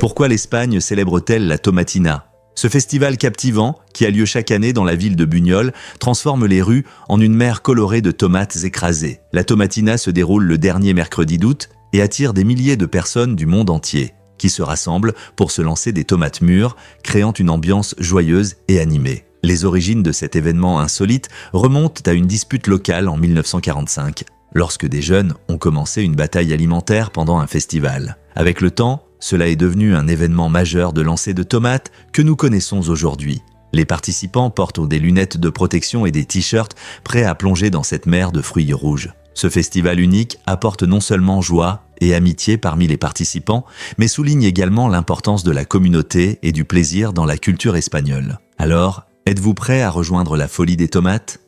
Pourquoi l'Espagne célèbre-t-elle la Tomatina? Ce festival captivant, qui a lieu chaque année dans la ville de Buñol, transforme les rues en une mer colorée de tomates écrasées. La Tomatina se déroule le dernier mercredi d'août et attire des milliers de personnes du monde entier, qui se rassemblent pour se lancer des tomates mûres, créant une ambiance joyeuse et animée. Les origines de cet événement insolite remontent à une dispute locale en 1945, lorsque des jeunes ont commencé une bataille alimentaire pendant un festival. Avec le temps, cela est devenu un événement majeur de lancer de tomates que nous connaissons aujourd'hui. Les participants portent des lunettes de protection et des t-shirts prêts à plonger dans cette mer de fruits rouges. Ce festival unique apporte non seulement joie et amitié parmi les participants, mais souligne également l'importance de la communauté et du plaisir dans la culture espagnole. Alors, êtes-vous prêt à rejoindre la folie des tomates?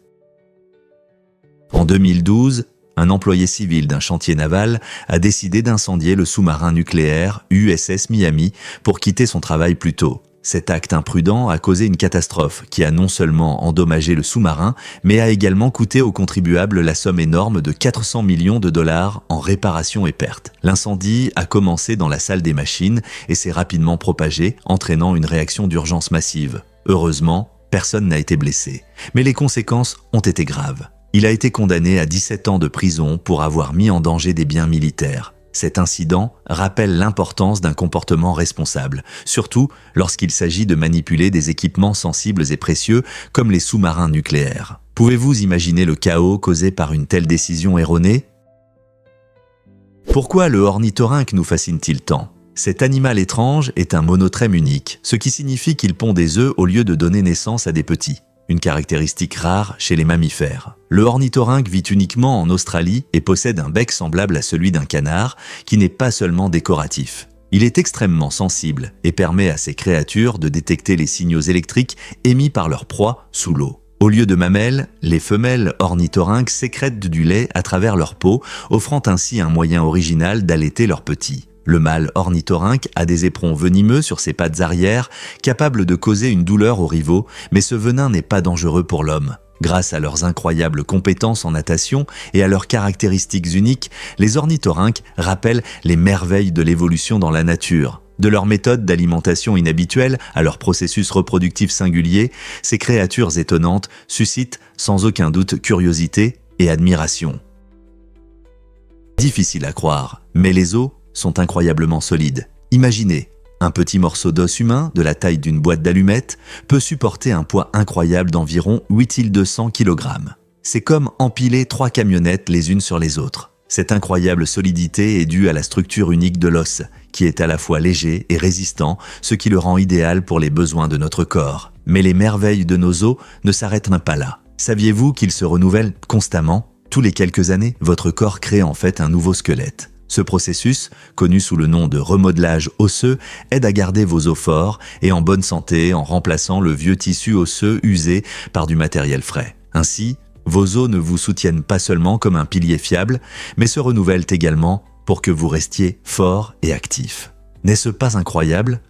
En 2012, un employé civil d'un chantier naval a décidé d'incendier le sous-marin nucléaire USS Miami pour quitter son travail plus tôt. Cet acte imprudent a causé une catastrophe qui a non seulement endommagé le sous-marin, mais a également coûté aux contribuables la somme énorme de 400 millions de dollars en réparations et pertes. L'incendie a commencé dans la salle des machines et s'est rapidement propagé, entraînant une réaction d'urgence massive. Heureusement, personne n'a été blessé, mais les conséquences ont été graves. Il a été condamné à 17 ans de prison pour avoir mis en danger des biens militaires. Cet incident rappelle l'importance d'un comportement responsable, surtout lorsqu'il s'agit de manipuler des équipements sensibles et précieux comme les sous-marins nucléaires. Pouvez-vous imaginer le chaos causé par une telle décision erronée? Pourquoi le ornithorynque nous fascine-t-il tant? Cet animal étrange est un monotrème unique, ce qui signifie qu'il pond des œufs au lieu de donner naissance à des petits. Une caractéristique rare chez les mammifères. Le ornithorynque vit uniquement en Australie et possède un bec semblable à celui d'un canard, qui n'est pas seulement décoratif. Il est extrêmement sensible et permet à ces créatures de détecter les signaux électriques émis par leur proie sous l'eau. Au lieu de mamelles, les femelles ornithorynques sécrètent du lait à travers leur peau, offrant ainsi un moyen original d'allaiter leurs petits. Le mâle ornithorynque a des éperons venimeux sur ses pattes arrière, capables de causer une douleur aux rivaux, mais ce venin n'est pas dangereux pour l'homme. Grâce à leurs incroyables compétences en natation et à leurs caractéristiques uniques, les ornithorynques rappellent les merveilles de l'évolution dans la nature. De leur méthode d'alimentation inhabituelle à leur processus reproductif singulier, ces créatures étonnantes suscitent sans aucun doute curiosité et admiration. Difficile à croire, mais les os sont incroyablement solides. Imaginez, un petit morceau d'os humain de la taille d'une boîte d'allumettes peut supporter un poids incroyable d'environ 8200 kg. C'est comme empiler 3 camionnettes les unes sur les autres. Cette incroyable solidité est due à la structure unique de l'os, qui est à la fois léger et résistant, ce qui le rend idéal pour les besoins de notre corps. Mais les merveilles de nos os ne s'arrêtent pas là. Saviez-vous qu'ils se renouvellent constamment? Tous les quelques années, votre corps crée en fait un nouveau squelette. Ce processus, connu sous le nom de remodelage osseux, aide à garder vos os forts et en bonne santé en remplaçant le vieux tissu osseux usé par du matériel frais. Ainsi, vos os ne vous soutiennent pas seulement comme un pilier fiable, mais se renouvellent également pour que vous restiez fort et actif. N'est-ce pas incroyable?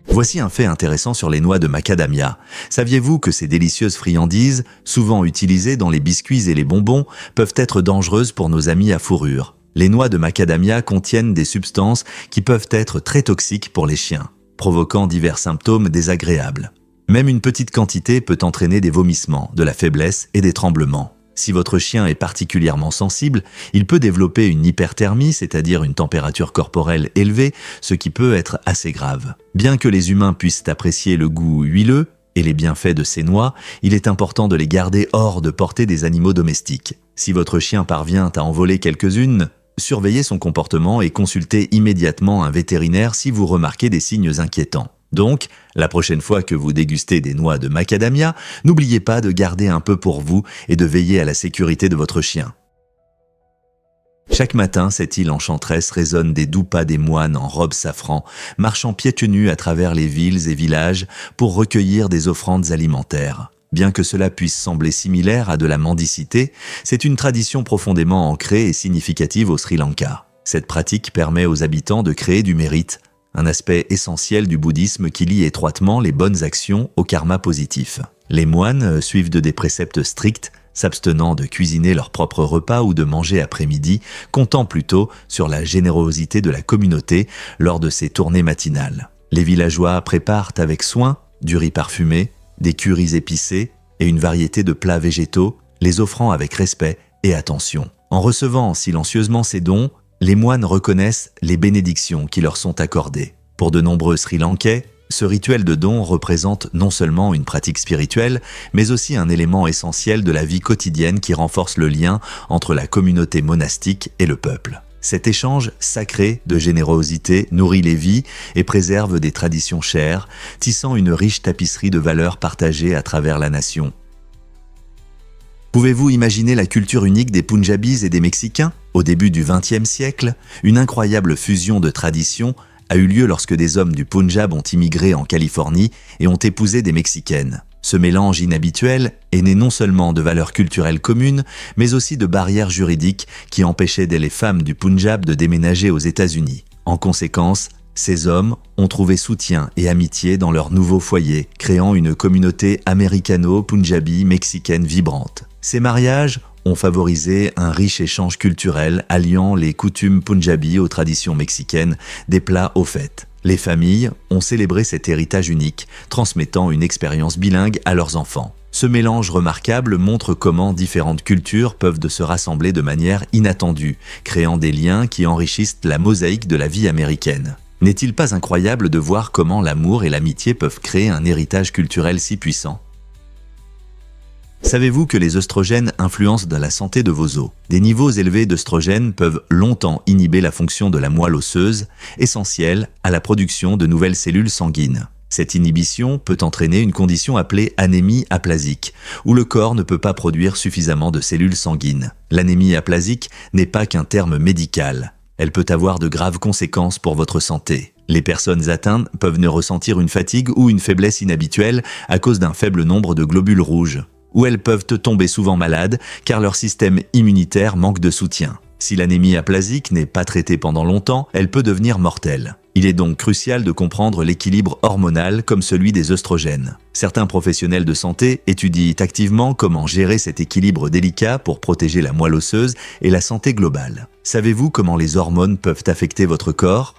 Voici un fait intéressant sur les noix de macadamia. Saviez-vous que ces délicieuses friandises, souvent utilisées dans les biscuits et les bonbons, peuvent être dangereuses pour nos amis à fourrure? Les noix de macadamia contiennent des substances qui peuvent être très toxiques pour les chiens, provoquant divers symptômes désagréables. Même une petite quantité peut entraîner des vomissements, de la faiblesse et des tremblements. Si votre chien est particulièrement sensible, il peut développer une hyperthermie, c'est-à-dire une température corporelle élevée, ce qui peut être assez grave. Bien que les humains puissent apprécier le goût huileux et les bienfaits de ces noix, il est important de les garder hors de portée des animaux domestiques. Si votre chien parvient à en voler quelques-unes, surveillez son comportement et consultez immédiatement un vétérinaire si vous remarquez des signes inquiétants. Donc, la prochaine fois que vous dégustez des noix de macadamia, n'oubliez pas de garder un peu pour vous et de veiller à la sécurité de votre chien. Chaque matin, cette île enchanteresse résonne des doux pas des moines en robe safran, marchant pieds nus à travers les villes et villages pour recueillir des offrandes alimentaires. Bien que cela puisse sembler similaire à de la mendicité, c'est une tradition profondément ancrée et significative au Sri Lanka. Cette pratique permet aux habitants de créer du mérite, un aspect essentiel du bouddhisme qui lie étroitement les bonnes actions au karma positif. Les moines suivent des préceptes stricts, s'abstenant de cuisiner leur propre repas ou de manger après-midi, comptant plutôt sur la générosité de la communauté lors de ces tournées matinales. Les villageois préparent avec soin du riz parfumé, des currys épicés et une variété de plats végétaux, les offrant avec respect et attention. En recevant silencieusement ces dons, les moines reconnaissent les bénédictions qui leur sont accordées. Pour de nombreux Sri Lankais, ce rituel de don représente non seulement une pratique spirituelle, mais aussi un élément essentiel de la vie quotidienne qui renforce le lien entre la communauté monastique et le peuple. Cet échange sacré de générosité nourrit les vies et préserve des traditions chères, tissant une riche tapisserie de valeurs partagées à travers la nation. Pouvez-vous imaginer la culture unique des Punjabis et des Mexicains ? Au début du XXe siècle, une incroyable fusion de traditions a eu lieu lorsque des hommes du Punjab ont immigré en Californie et ont épousé des Mexicaines. Ce mélange inhabituel est né non seulement de valeurs culturelles communes, mais aussi de barrières juridiques qui empêchaient les femmes du Punjab de déménager aux États-Unis. En conséquence, ces hommes ont trouvé soutien et amitié dans leur nouveau foyer, créant une communauté américano-punjabi-mexicaine vibrante. Ces mariages ont favorisé un riche échange culturel alliant les coutumes punjabi aux traditions mexicaines, des plats aux fêtes. Les familles ont célébré cet héritage unique, transmettant une expérience bilingue à leurs enfants. Ce mélange remarquable montre comment différentes cultures peuvent se rassembler de manière inattendue, créant des liens qui enrichissent la mosaïque de la vie américaine. N'est-il pas incroyable de voir comment l'amour et l'amitié peuvent créer un héritage culturel si puissant ? Savez-vous que les œstrogènes influencent la santé de vos os ? Des niveaux élevés d'œstrogènes peuvent longtemps inhiber la fonction de la moelle osseuse, essentielle à la production de nouvelles cellules sanguines. Cette inhibition peut entraîner une condition appelée anémie aplasique, où le corps ne peut pas produire suffisamment de cellules sanguines. L'anémie aplasique n'est pas qu'un terme médical. Elle peut avoir de graves conséquences pour votre santé. Les personnes atteintes peuvent ne ressentir une fatigue ou une faiblesse inhabituelle à cause d'un faible nombre de globules rouges, ou elles peuvent tomber souvent malades car leur système immunitaire manque de soutien. Si l'anémie aplasique n'est pas traitée pendant longtemps, elle peut devenir mortelle. Il est donc crucial de comprendre l'équilibre hormonal comme celui des œstrogènes. Certains professionnels de santé étudient activement comment gérer cet équilibre délicat pour protéger la moelle osseuse et la santé globale. Savez-vous comment les hormones peuvent affecter votre corps ?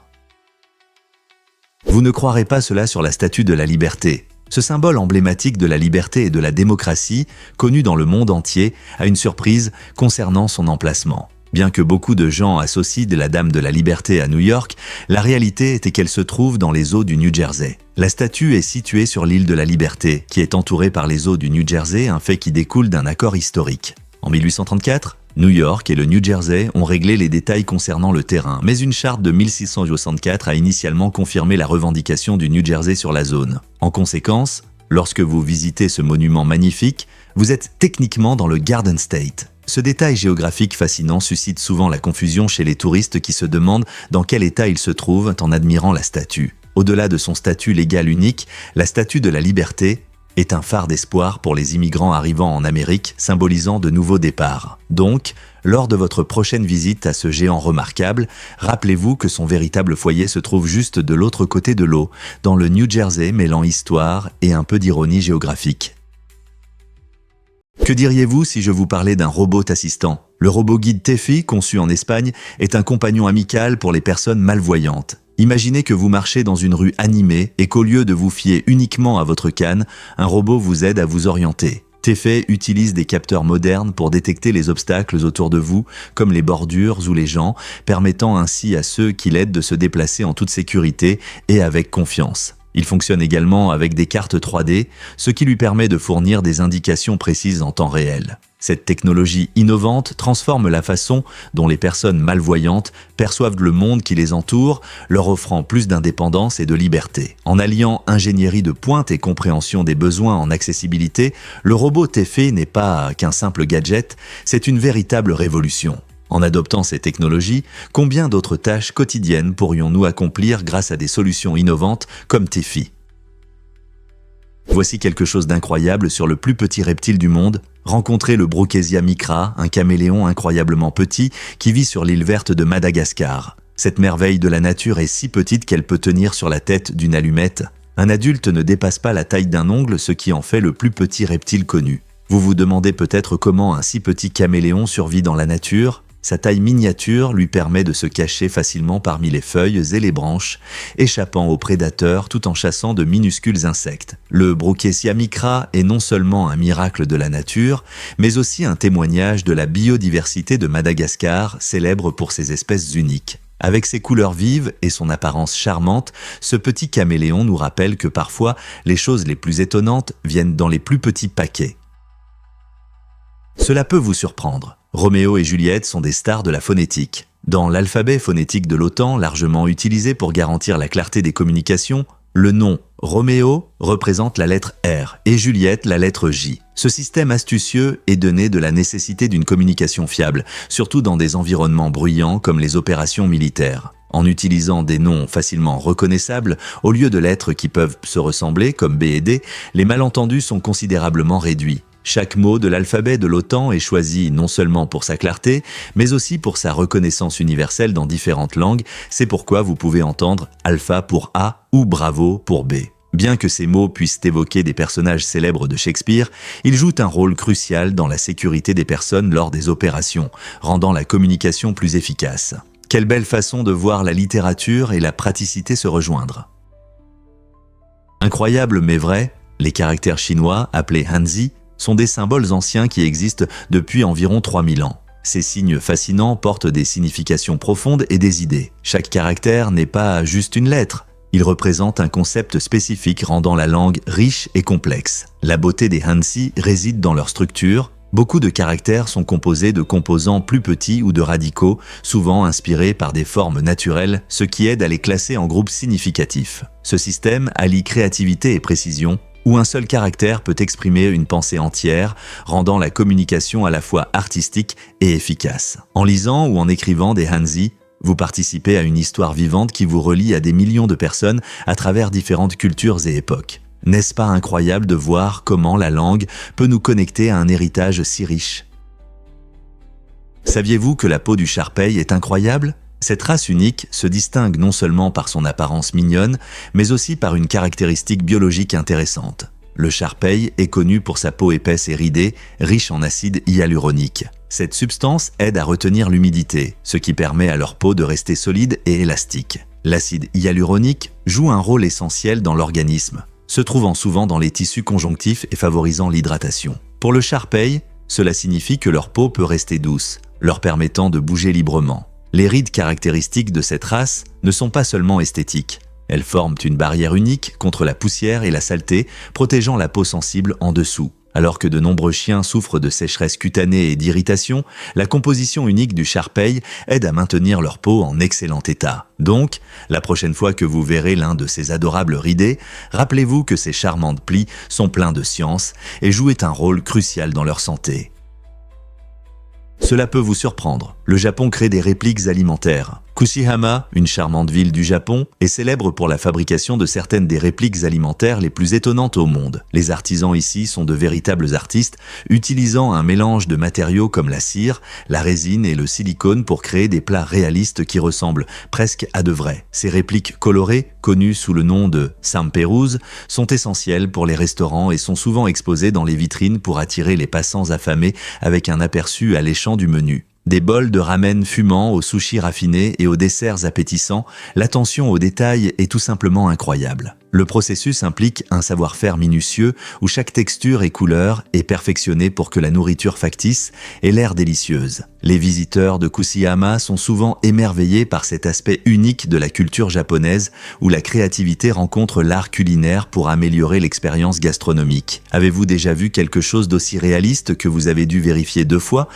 Vous ne croirez pas cela sur la Statue de la Liberté. Ce symbole emblématique de la liberté et de la démocratie, connu dans le monde entier, a une surprise concernant son emplacement. Bien que beaucoup de gens associent la Dame de la Liberté à New York, la réalité était qu'elle se trouve dans les eaux du New Jersey. La statue est située sur l'île de la Liberté, qui est entourée par les eaux du New Jersey, un fait qui découle d'un accord historique. En 1834, New York et le New Jersey ont réglé les détails concernant le terrain, mais une charte de 1664 a initialement confirmé la revendication du New Jersey sur la zone. En conséquence, lorsque vous visitez ce monument magnifique, vous êtes techniquement dans le Garden State. Ce détail géographique fascinant suscite souvent la confusion chez les touristes qui se demandent dans quel état il se trouve en admirant la statue. Au-delà de son statut légal unique, la Statue de la Liberté est un phare d'espoir pour les immigrants arrivant en Amérique, symbolisant de nouveaux départs. Donc, lors de votre prochaine visite à ce géant remarquable, rappelez-vous que son véritable foyer se trouve juste de l'autre côté de l'eau, dans le New Jersey mêlant histoire et un peu d'ironie géographique. Que diriez-vous si je vous parlais d'un robot assistant ? Le robot guide Tefi, conçu en Espagne, est un compagnon amical pour les personnes malvoyantes. Imaginez que vous marchez dans une rue animée et qu'au lieu de vous fier uniquement à votre canne, un robot vous aide à vous orienter. Tefi utilise des capteurs modernes pour détecter les obstacles autour de vous, comme les bordures ou les gens, permettant ainsi à ceux qui l'aident de se déplacer en toute sécurité et avec confiance. Il fonctionne également avec des cartes 3D, ce qui lui permet de fournir des indications précises en temps réel. Cette technologie innovante transforme la façon dont les personnes malvoyantes perçoivent le monde qui les entoure, leur offrant plus d'indépendance et de liberté. En alliant ingénierie de pointe et compréhension des besoins en accessibilité, le robot Tefi n'est pas qu'un simple gadget, c'est une véritable révolution. En adoptant ces technologies, combien d'autres tâches quotidiennes pourrions-nous accomplir grâce à des solutions innovantes comme Tefi ? Voici quelque chose d'incroyable sur le plus petit reptile du monde. Rencontrez le Brookesia micra, un caméléon incroyablement petit qui vit sur l'île verte de Madagascar. Cette merveille de la nature est si petite qu'elle peut tenir sur la tête d'une allumette. Un adulte ne dépasse pas la taille d'un ongle, ce qui en fait le plus petit reptile connu. Vous vous demandez peut-être comment un si petit caméléon survit dans la nature. Sa taille miniature lui permet de se cacher facilement parmi les feuilles et les branches, échappant aux prédateurs tout en chassant de minuscules insectes. Le Brookesia micra est non seulement un miracle de la nature, mais aussi un témoignage de la biodiversité de Madagascar, célèbre pour ses espèces uniques. Avec ses couleurs vives et son apparence charmante, ce petit caméléon nous rappelle que parfois, les choses les plus étonnantes viennent dans les plus petits paquets. Cela peut vous surprendre. Roméo et Juliette sont des stars de la phonétique. Dans l'alphabet phonétique de l'OTAN, largement utilisé pour garantir la clarté des communications, le nom Roméo représente la lettre R et Juliette la lettre J. Ce système astucieux est donné de la nécessité d'une communication fiable, surtout dans des environnements bruyants comme les opérations militaires. En utilisant des noms facilement reconnaissables, au lieu de lettres qui peuvent se ressembler comme B et D, les malentendus sont considérablement réduits. Chaque mot de l'alphabet de l'OTAN est choisi non seulement pour sa clarté, mais aussi pour sa reconnaissance universelle dans différentes langues. C'est pourquoi vous pouvez entendre Alpha pour A ou Bravo pour B. Bien que ces mots puissent évoquer des personnages célèbres de Shakespeare, ils jouent un rôle crucial dans la sécurité des personnes lors des opérations, rendant la communication plus efficace. Quelle belle façon de voir la littérature et la praticité se rejoindre. Incroyable mais vrai, les caractères chinois, appelés Hanzi, sont des symboles anciens qui existent depuis environ 3000 ans. Ces signes fascinants portent des significations profondes et des idées. Chaque caractère n'est pas juste une lettre. Il représente un concept spécifique rendant la langue riche et complexe. La beauté des Hanzi réside dans leur structure. Beaucoup de caractères sont composés de composants plus petits ou de radicaux, souvent inspirés par des formes naturelles, ce qui aide à les classer en groupes significatifs. Ce système allie créativité et précision, où un seul caractère peut exprimer une pensée entière, rendant la communication à la fois artistique et efficace. En lisant ou en écrivant des Hanzi, vous participez à une histoire vivante qui vous relie à des millions de personnes à travers différentes cultures et époques. N'est-ce pas incroyable de voir comment la langue peut nous connecter à un héritage si riche? Saviez-vous que la peau du charpei est incroyable? Cette race unique se distingue non seulement par son apparence mignonne, mais aussi par une caractéristique biologique intéressante. Le charpei est connu pour sa peau épaisse et ridée, riche en acide hyaluronique. Cette substance aide à retenir l'humidité, ce qui permet à leur peau de rester solide et élastique. L'acide hyaluronique joue un rôle essentiel dans l'organisme, se trouvant souvent dans les tissus conjonctifs et favorisant l'hydratation. Pour le charpei, cela signifie que leur peau peut rester douce, leur permettant de bouger librement. Les rides caractéristiques de cette race ne sont pas seulement esthétiques. Elles forment une barrière unique contre la poussière et la saleté, protégeant la peau sensible en dessous. Alors que de nombreux chiens souffrent de sécheresse cutanée et d'irritation, la composition unique du charpei aide à maintenir leur peau en excellent état. Donc, la prochaine fois que vous verrez l'un de ces adorables ridés, rappelez-vous que ces charmantes plis sont pleins de science et jouent un rôle crucial dans leur santé. Cela peut vous surprendre. Le Japon crée des répliques alimentaires. Kushihama, une charmante ville du Japon, est célèbre pour la fabrication de certaines des répliques alimentaires les plus étonnantes au monde. Les artisans ici sont de véritables artistes, utilisant un mélange de matériaux comme la cire, la résine et le silicone pour créer des plats réalistes qui ressemblent presque à de vrais. Ces répliques colorées, connues sous le nom de samperus, sont essentielles pour les restaurants et sont souvent exposées dans les vitrines pour attirer les passants affamés avec un aperçu alléchant du menu. Des bols de ramen fumants aux sushis raffinés et aux desserts appétissants, l'attention aux détails est tout simplement incroyable. Le processus implique un savoir-faire minutieux où chaque texture et couleur est perfectionnée pour que la nourriture factice ait l'air délicieuse. Les visiteurs de Kushihama sont souvent émerveillés par cet aspect unique de la culture japonaise où la créativité rencontre l'art culinaire pour améliorer l'expérience gastronomique. Avez-vous déjà vu quelque chose d'aussi réaliste que vous avez dû vérifier 2 fois ?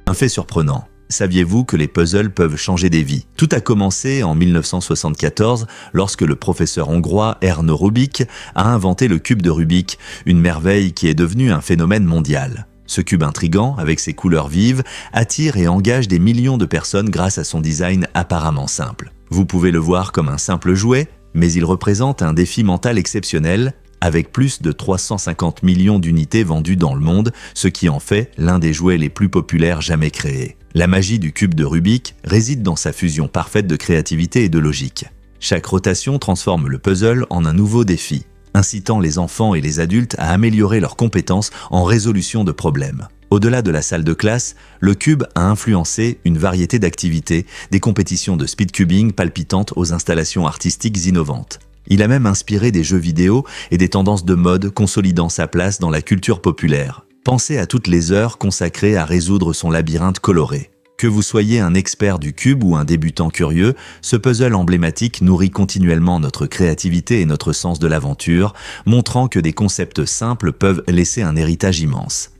Un fait surprenant. Saviez-vous que les puzzles peuvent changer des vies? Tout a commencé en 1974 lorsque le professeur hongrois Ernő Rubik a inventé le cube de Rubik, une merveille qui est devenue un phénomène mondial. Ce cube intrigant, avec ses couleurs vives, attire et engage des millions de personnes grâce à son design apparemment simple. Vous pouvez le voir comme un simple jouet, mais il représente un défi mental exceptionnel, avec plus de 350 millions d'unités vendues dans le monde, ce qui en fait l'un des jouets les plus populaires jamais créés. La magie du cube de Rubik réside dans sa fusion parfaite de créativité et de logique. Chaque rotation transforme le puzzle en un nouveau défi. incitant les enfants et les adultes à améliorer leurs compétences en résolution de problèmes. Au-delà de la salle de classe, le cube a influencé une variété d'activités, des compétitions de speedcubing palpitantes aux installations artistiques innovantes. Il a même inspiré des jeux vidéo et des tendances de mode, consolidant sa place dans la culture populaire. Pensez à toutes les heures consacrées à résoudre son labyrinthe coloré. Que vous soyez un expert du cube ou un débutant curieux, ce puzzle emblématique nourrit continuellement notre créativité et notre sens de l'aventure, montrant que des concepts simples peuvent laisser un héritage immense.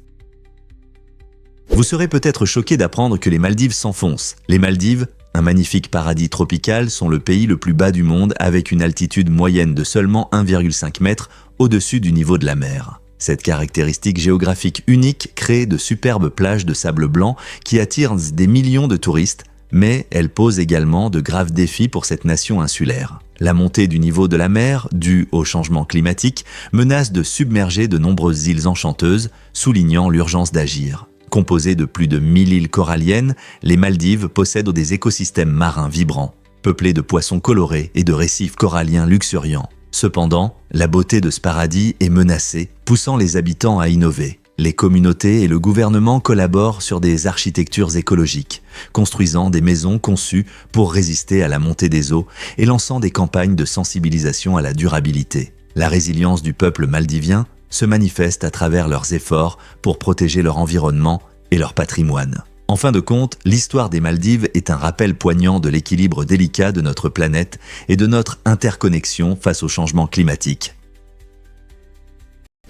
Vous serez peut-être choqué d'apprendre que les Maldives s'enfoncent. Les Maldives, un magnifique paradis tropical, sont le pays le plus bas du monde avec une altitude moyenne de seulement 1,5 mètres au-dessus du niveau de la mer. Cette caractéristique géographique unique crée de superbes plages de sable blanc qui attirent des millions de touristes, mais elle pose également de graves défis pour cette nation insulaire. La montée du niveau de la mer, due au changement climatique, menace de submerger de nombreuses îles enchanteuses, soulignant l'urgence d'agir. Composées de plus de 1000 îles coralliennes, les Maldives possèdent des écosystèmes marins vibrants, peuplés de poissons colorés et de récifs coralliens luxuriants. Cependant, la beauté de ce paradis est menacée, poussant les habitants à innover. Les communautés et le gouvernement collaborent sur des architectures écologiques, construisant des maisons conçues pour résister à la montée des eaux et lançant des campagnes de sensibilisation à la durabilité. La résilience du peuple maldivien se manifeste à travers leurs efforts pour protéger leur environnement et leur patrimoine. En fin de compte, l'histoire des Maldives est un rappel poignant de l'équilibre délicat de notre planète et de notre interconnexion face au changement climatique.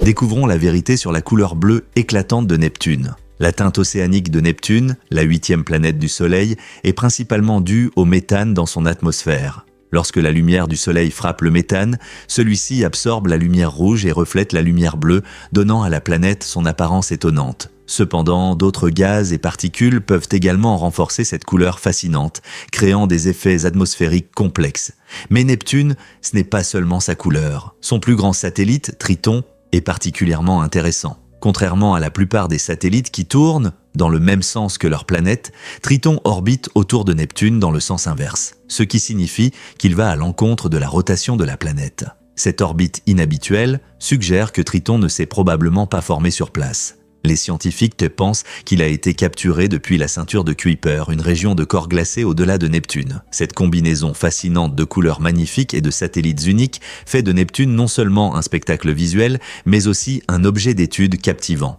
Découvrons la vérité sur la couleur bleue éclatante de Neptune. La teinte océanique de Neptune, la 8e planète du Soleil, est principalement due au méthane dans son atmosphère. Lorsque la lumière du Soleil frappe le méthane, celui-ci absorbe la lumière rouge et reflète la lumière bleue, donnant à la planète son apparence étonnante. Cependant, d'autres gaz et particules peuvent également renforcer cette couleur fascinante, créant des effets atmosphériques complexes. Mais Neptune, ce n'est pas seulement sa couleur. Son plus grand satellite, Triton, est particulièrement intéressant. Contrairement à la plupart des satellites qui tournent dans le même sens que leur planète, Triton orbite autour de Neptune dans le sens inverse, ce qui signifie qu'il va à l'encontre de la rotation de la planète. Cette orbite inhabituelle suggère que Triton ne s'est probablement pas formé sur place. Les scientifiques pensent qu'il a été capturé depuis la ceinture de Kuiper, une région de corps glacés au-delà de Neptune. Cette combinaison fascinante de couleurs magnifiques et de satellites uniques fait de Neptune non seulement un spectacle visuel, mais aussi un objet d'étude captivant.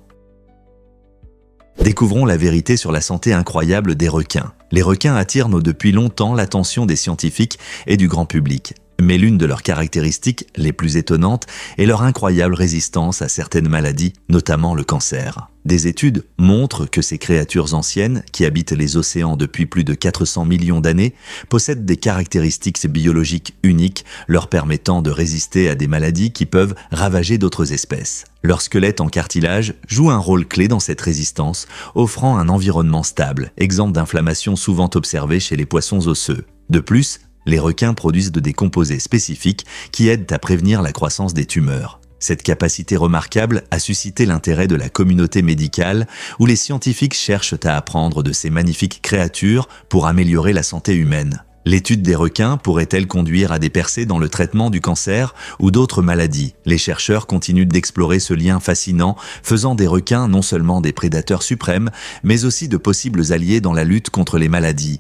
Découvrons la vérité sur la santé incroyable des requins. Les requins attirent depuis longtemps l'attention des scientifiques et du grand public. Mais l'une de leurs caractéristiques les plus étonnantes est leur incroyable résistance à certaines maladies, notamment le cancer. Des études montrent que ces créatures anciennes, qui habitent les océans depuis plus de 400 millions d'années, possèdent des caractéristiques biologiques uniques, leur permettant de résister à des maladies qui peuvent ravager d'autres espèces. Leur squelette en cartilage joue un rôle clé dans cette résistance, offrant un environnement stable, exempt d'inflammations souvent observées chez les poissons osseux. De plus, les requins produisent des composés spécifiques qui aident à prévenir la croissance des tumeurs. Cette capacité remarquable a suscité l'intérêt de la communauté médicale où les scientifiques cherchent à apprendre de ces magnifiques créatures pour améliorer la santé humaine. L'étude des requins pourrait-elle conduire à des percées dans le traitement du cancer ou d'autres maladies? Les chercheurs continuent d'explorer ce lien fascinant, faisant des requins non seulement des prédateurs suprêmes, mais aussi de possibles alliés dans la lutte contre les maladies.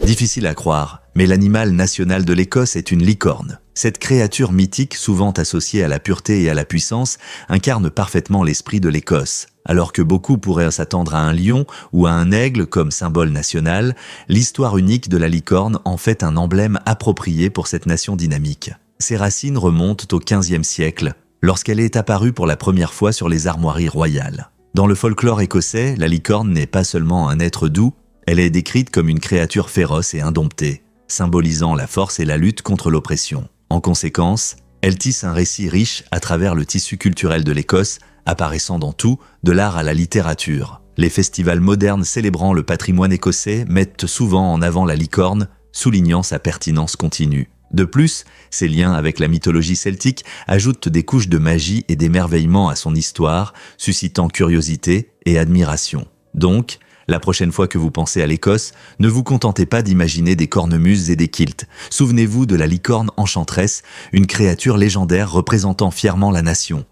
Difficile à croire, mais l'animal national de l'Écosse est une licorne. Cette créature mythique, souvent associée à la pureté et à la puissance, incarne parfaitement l'esprit de l'Écosse. Alors que beaucoup pourraient s'attendre à un lion ou à un aigle comme symbole national, l'histoire unique de la licorne en fait un emblème approprié pour cette nation dynamique. Ses racines remontent au XVe siècle, lorsqu'elle est apparue pour la première fois sur les armoiries royales. Dans le folklore écossais, la licorne n'est pas seulement un être doux, elle est décrite comme une créature féroce et indomptée, symbolisant la force et la lutte contre l'oppression. En conséquence, elle tisse un récit riche à travers le tissu culturel de l'Écosse, apparaissant dans tout, de l'art à la littérature. Les festivals modernes célébrant le patrimoine écossais mettent souvent en avant la licorne, soulignant sa pertinence continue. De plus, ses liens avec la mythologie celtique ajoutent des couches de magie et d'émerveillement à son histoire, suscitant curiosité et admiration. Donc, La prochaine fois que vous pensez à l'Écosse, ne vous contentez pas d'imaginer des cornemuses et des kilts. Souvenez-vous de la licorne enchanteresse, une créature légendaire représentant fièrement la nation.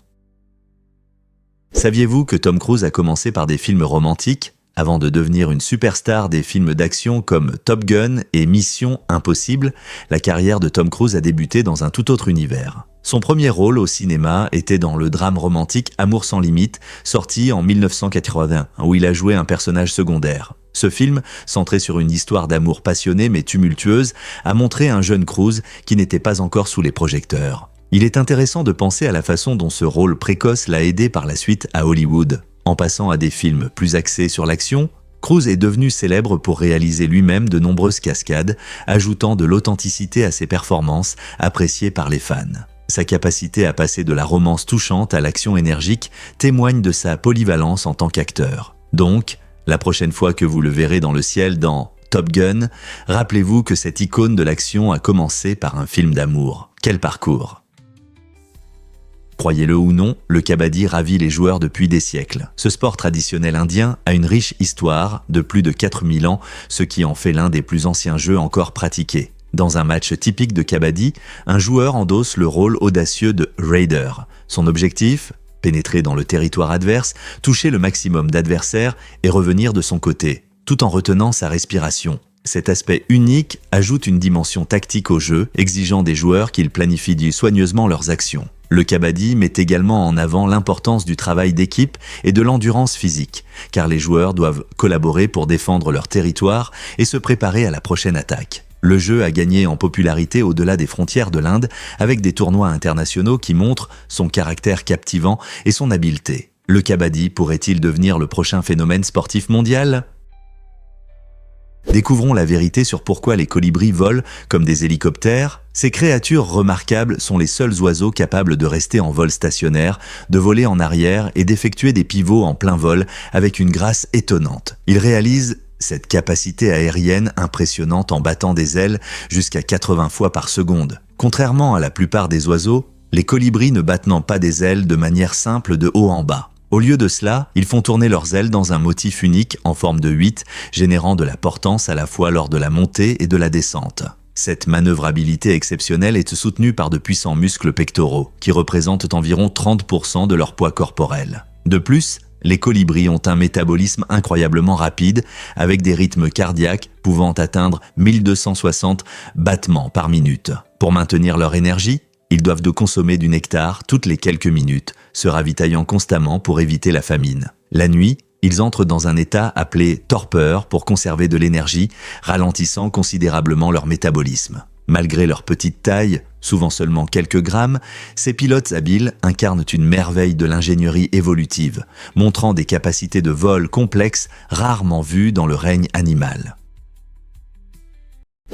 Saviez-vous que Tom Cruise a commencé par des films romantiques avant de devenir une superstar des films d'action comme Top Gun et Mission Impossible? La carrière de Tom Cruise a débuté dans un tout autre univers. Son premier rôle au cinéma était dans le drame romantique Amour sans limite, sorti en 1980, où il a joué un personnage secondaire. Ce film, centré sur une histoire d'amour passionnée mais tumultueuse, a montré un jeune Cruise qui n'était pas encore sous les projecteurs. Il est intéressant de penser à la façon dont ce rôle précoce l'a aidé par la suite à Hollywood. En passant à des films plus axés sur l'action, Cruise est devenu célèbre pour réaliser lui-même de nombreuses cascades, ajoutant de l'authenticité à ses performances, appréciées par les fans. Sa capacité à passer de la romance touchante à l'action énergique témoigne de sa polyvalence en tant qu'acteur. Donc, la prochaine fois que vous le verrez dans le ciel dans Top Gun, rappelez-vous que cette icône de l'action a commencé par un film d'amour. Quel parcours! Croyez-le ou non, le kabaddi ravit les joueurs depuis des siècles. Ce sport traditionnel indien a une riche histoire de plus de 4000 ans, ce qui en fait l'un des plus anciens jeux encore pratiqués. Dans un match typique de kabaddi, un joueur endosse le rôle audacieux de Raider. Son objectif ? Pénétrer dans le territoire adverse, toucher le maximum d'adversaires et revenir de son côté, tout en retenant sa respiration. Cet aspect unique ajoute une dimension tactique au jeu, exigeant des joueurs qu'ils planifient soigneusement leurs actions. Le kabaddi met également en avant l'importance du travail d'équipe et de l'endurance physique, car les joueurs doivent collaborer pour défendre leur territoire et se préparer à la prochaine attaque. Le jeu a gagné en popularité au-delà des frontières de l'Inde, avec des tournois internationaux qui montrent son caractère captivant et son habileté. Le kabaddi pourrait-il devenir le prochain phénomène sportif mondial ? Découvrons la vérité sur pourquoi les colibris volent comme des hélicoptères. Ces créatures remarquables sont les seuls oiseaux capables de rester en vol stationnaire, de voler en arrière et d'effectuer des pivots en plein vol avec une grâce étonnante. Ils réalisent cette capacité aérienne impressionnante en battant des ailes jusqu'à 80 fois par seconde. Contrairement à la plupart des oiseaux, les colibris ne battent pas des ailes de manière simple de haut en bas. Au lieu de cela, ils font tourner leurs ailes dans un motif unique en forme de 8, générant de la portance à la fois lors de la montée et de la descente. Cette manœuvrabilité exceptionnelle est soutenue par de puissants muscles pectoraux, qui représentent environ 30% de leur poids corporel. De plus, les colibris ont un métabolisme incroyablement rapide, avec des rythmes cardiaques pouvant atteindre 1260 battements par minute. Pour maintenir leur énergie, ils doivent consommer du nectar toutes les quelques minutes, se ravitaillant constamment pour éviter la famine. La nuit, ils entrent dans un état appelé torpeur pour conserver de l'énergie, ralentissant considérablement leur métabolisme. Malgré leur petite taille, souvent seulement quelques grammes, ces pilotes habiles incarnent une merveille de l'ingénierie évolutive, montrant des capacités de vol complexes rarement vues dans le règne animal.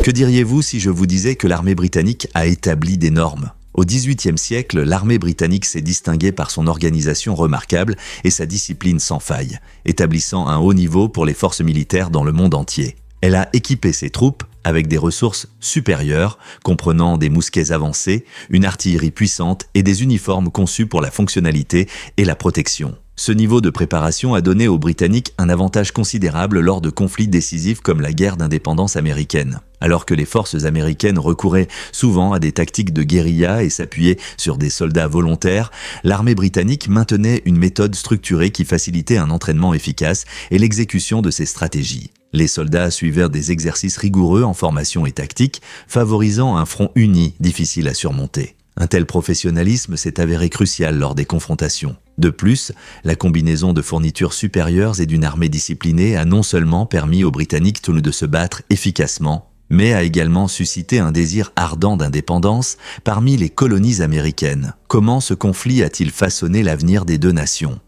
Que diriez-vous si je vous disais que l'armée britannique a établi des normes ? Au XVIIIe siècle, l'armée britannique s'est distinguée par son organisation remarquable et sa discipline sans faille, établissant un haut niveau pour les forces militaires dans le monde entier. Elle a équipé ses troupes avec des ressources supérieures, comprenant des mousquets avancés, une artillerie puissante et des uniformes conçus pour la fonctionnalité et la protection. Ce niveau de préparation a donné aux Britanniques un avantage considérable lors de conflits décisifs comme la guerre d'indépendance américaine. Alors que les forces américaines recouraient souvent à des tactiques de guérilla et s'appuyaient sur des soldats volontaires, l'armée britannique maintenait une méthode structurée qui facilitait un entraînement efficace et l'exécution de ses stratégies. Les soldats suivaient des exercices rigoureux en formation et tactique, favorisant un front uni difficile à surmonter. Un tel professionnalisme s'est avéré crucial lors des confrontations. De plus, la combinaison de fournitures supérieures et d'une armée disciplinée a non seulement permis aux Britanniques de se battre efficacement, mais a également suscité un désir ardent d'indépendance parmi les colonies américaines. Comment ce conflit a-t-il façonné l'avenir des deux nations ?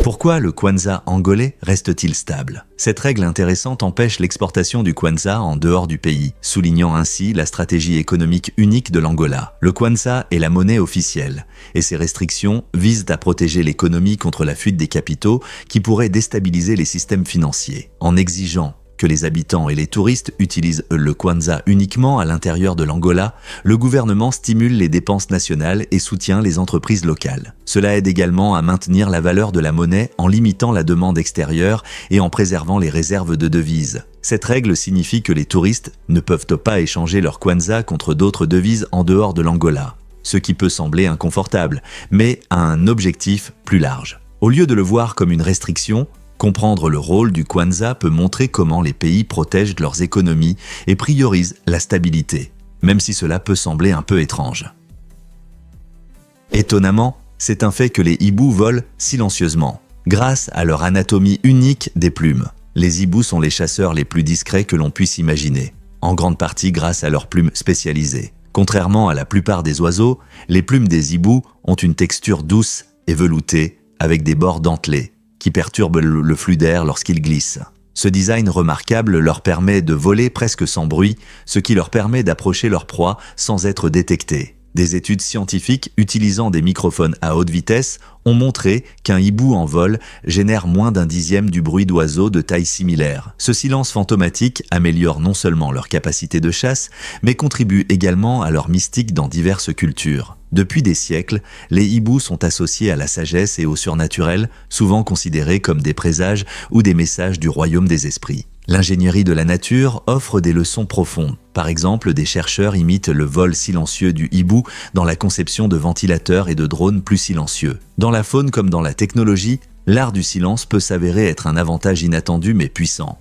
Pourquoi le kwanza angolais reste-t-il stable ? Cette règle intéressante empêche l'exportation du kwanza en dehors du pays, soulignant ainsi la stratégie économique unique de l'Angola. Le kwanza est la monnaie officielle, et ces restrictions visent à protéger l'économie contre la fuite des capitaux qui pourraient déstabiliser les systèmes financiers. En exigeant que les habitants et les touristes utilisent le kwanza uniquement à l'intérieur de l'Angola, le gouvernement stimule les dépenses nationales et soutient les entreprises locales. Cela aide également à maintenir la valeur de la monnaie en limitant la demande extérieure et en préservant les réserves de devises. Cette règle signifie que les touristes ne peuvent pas échanger leur kwanza contre d'autres devises en dehors de l'Angola, ce qui peut sembler inconfortable, mais a un objectif plus large. Au lieu de le voir comme une restriction, comprendre le rôle du kwanza peut montrer comment les pays protègent leurs économies et priorisent la stabilité, même si cela peut sembler un peu étrange. Étonnamment, c'est un fait que les hiboux volent silencieusement, grâce à leur anatomie unique des plumes. Les hiboux sont les chasseurs les plus discrets que l'on puisse imaginer, en grande partie grâce à leurs plumes spécialisées. Contrairement à la plupart des oiseaux, les plumes des hiboux ont une texture douce et veloutée, avec des bords dentelés, qui perturbent le flux d'air lorsqu'ils glissent. Ce design remarquable leur permet de voler presque sans bruit, ce qui leur permet d'approcher leur proie sans être détectés. Des études scientifiques utilisant des microphones à haute vitesse ont montré qu'un hibou en vol génère moins d'un dixième du bruit d'oiseaux de taille similaire. Ce silence fantomatique améliore non seulement leur capacité de chasse, mais contribue également à leur mystique dans diverses cultures. Depuis des siècles, les hiboux sont associés à la sagesse et au surnaturel, souvent considérés comme des présages ou des messages du royaume des esprits. L'ingénierie de la nature offre des leçons profondes. Par exemple, des chercheurs imitent le vol silencieux du hibou dans la conception de ventilateurs et de drones plus silencieux. Dans la faune comme dans la technologie, l'art du silence peut s'avérer être un avantage inattendu mais puissant.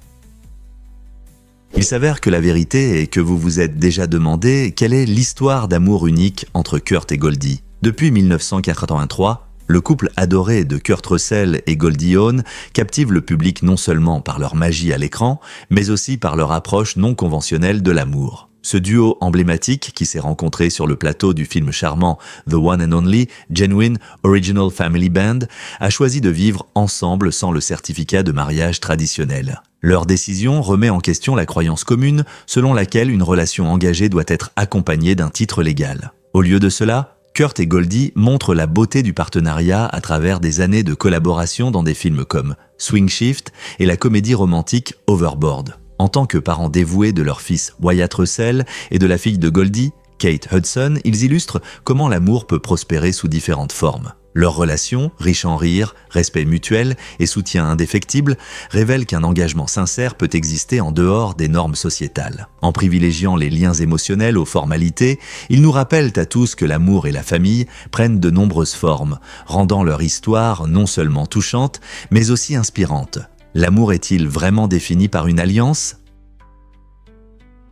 Il s'avère que la vérité est que vous vous êtes déjà demandé quelle est l'histoire d'amour unique entre Kurt et Goldie. Depuis 1983, le couple adoré de Kurt Russell et Goldie Hawn captive le public non seulement par leur magie à l'écran, mais aussi par leur approche non conventionnelle de l'amour. Ce duo emblématique qui s'est rencontré sur le plateau du film charmant The One and Only Genuine Original Family Band a choisi de vivre ensemble sans le certificat de mariage traditionnel. Leur décision remet en question la croyance commune selon laquelle une relation engagée doit être accompagnée d'un titre légal. Au lieu de cela, Kurt et Goldie montrent la beauté du partenariat à travers des années de collaboration dans des films comme Swing Shift et la comédie romantique Overboard. En tant que parents dévoués de leur fils Wyatt Russell et de la fille de Goldie, Kate Hudson, ils illustrent comment l'amour peut prospérer sous différentes formes. Leur relation, riche en rire, respect mutuel et soutien indéfectible, révèle qu'un engagement sincère peut exister en dehors des normes sociétales. En privilégiant les liens émotionnels aux formalités, ils nous rappellent à tous que l'amour et la famille prennent de nombreuses formes, rendant leur histoire non seulement touchante, mais aussi inspirante. L'amour est-il vraiment défini par une alliance ?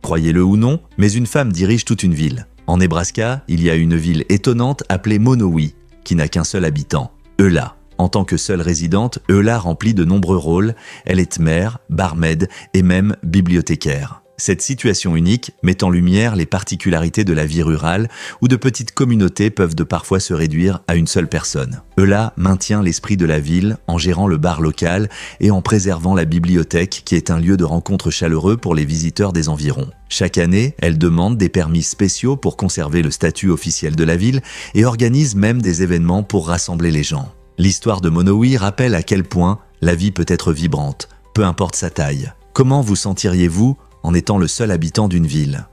Croyez-le ou non, mais une femme dirige toute une ville. En Nebraska, il y a une ville étonnante appelée Monowi, qui n'a qu'un seul habitant, Eula. En tant que seule résidente, Eula remplit de nombreux rôles. Elle est mère, barmaid et même bibliothécaire. Cette situation unique met en lumière les particularités de la vie rurale où de petites communautés peuvent parfois se réduire à une seule personne. Eula maintient l'esprit de la ville en gérant le bar local et en préservant la bibliothèque qui est un lieu de rencontre chaleureux pour les visiteurs des environs. Chaque année, elle demande des permis spéciaux pour conserver le statut officiel de la ville et organise même des événements pour rassembler les gens. L'histoire de Monowi rappelle à quel point la vie peut être vibrante, peu importe sa taille. Comment vous sentiriez-vous en étant le seul habitant d'une ville?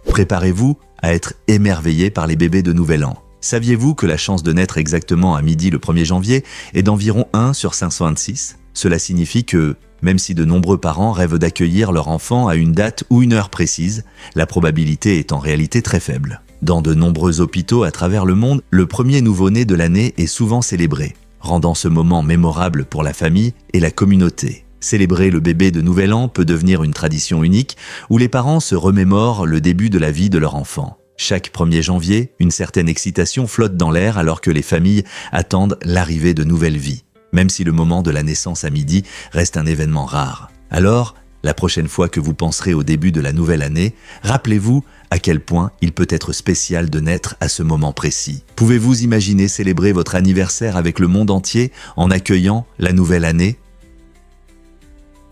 Préparez-vous à être émerveillé par les bébés de Nouvel An. Saviez-vous que la chance de naître exactement à midi le 1er janvier est d'environ 1 sur 526 ? Cela signifie que, même si de nombreux parents rêvent d'accueillir leur enfant à une date ou une heure précise, la probabilité est en réalité très faible. Dans de nombreux hôpitaux à travers le monde, le premier nouveau-né de l'année est souvent célébré, rendant ce moment mémorable pour la famille et la communauté. Célébrer le bébé de Nouvel An peut devenir une tradition unique où les parents se remémorent le début de la vie de leur enfant. Chaque 1er janvier, une certaine excitation flotte dans l'air alors que les familles attendent l'arrivée de nouvelles vies, même si le moment de la naissance à midi reste un événement rare. Alors, la prochaine fois que vous penserez au début de la nouvelle année, rappelez-vous à quel point il peut être spécial de naître à ce moment précis. Pouvez-vous imaginer célébrer votre anniversaire avec le monde entier en accueillant la nouvelle année ?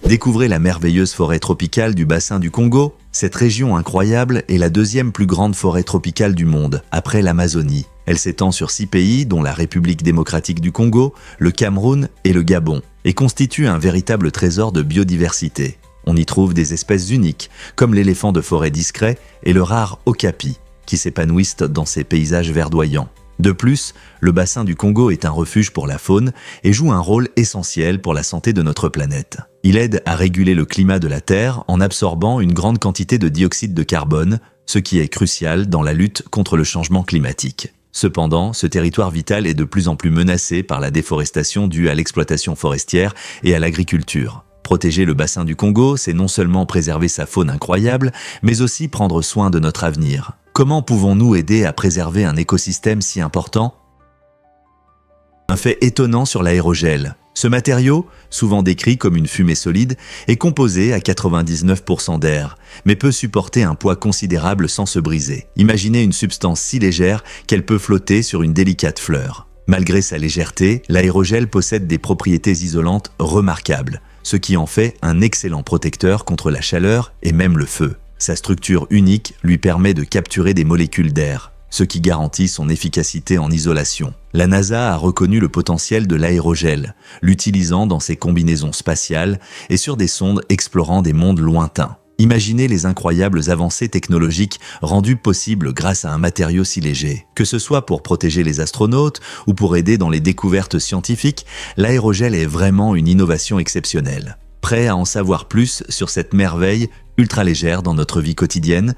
Découvrez la merveilleuse forêt tropicale du bassin du Congo. Cette région incroyable est la 2e plus grande forêt tropicale du monde, après l'Amazonie. Elle s'étend sur 6 pays, dont la République démocratique du Congo, le Cameroun et le Gabon, et constitue un véritable trésor de biodiversité. On y trouve des espèces uniques, comme l'éléphant de forêt discret et le rare okapi, qui s'épanouissent dans ces paysages verdoyants. De plus, le bassin du Congo est un refuge pour la faune et joue un rôle essentiel pour la santé de notre planète. Il aide à réguler le climat de la Terre en absorbant une grande quantité de dioxyde de carbone, ce qui est crucial dans la lutte contre le changement climatique. Cependant, ce territoire vital est de plus en plus menacé par la déforestation due à l'exploitation forestière et à l'agriculture. Protéger le bassin du Congo, c'est non seulement préserver sa faune incroyable, mais aussi prendre soin de notre avenir. Comment pouvons-nous aider à préserver un écosystème si important ? Un fait étonnant sur l'aérogel. Ce matériau, souvent décrit comme une fumée solide, est composé à 99% d'air, mais peut supporter un poids considérable sans se briser. Imaginez une substance si légère qu'elle peut flotter sur une délicate fleur. Malgré sa légèreté, l'aérogel possède des propriétés isolantes remarquables, ce qui en fait un excellent protecteur contre la chaleur et même le feu. Sa structure unique lui permet de capturer des molécules d'air, ce qui garantit son efficacité en isolation. La NASA a reconnu le potentiel de l'aérogel, l'utilisant dans ses combinaisons spatiales et sur des sondes explorant des mondes lointains. Imaginez les incroyables avancées technologiques rendues possibles grâce à un matériau si léger. Que ce soit pour protéger les astronautes ou pour aider dans les découvertes scientifiques, l'aérogel est vraiment une innovation exceptionnelle. Prêt à en savoir plus sur cette merveille ultra légère dans notre vie quotidienne ?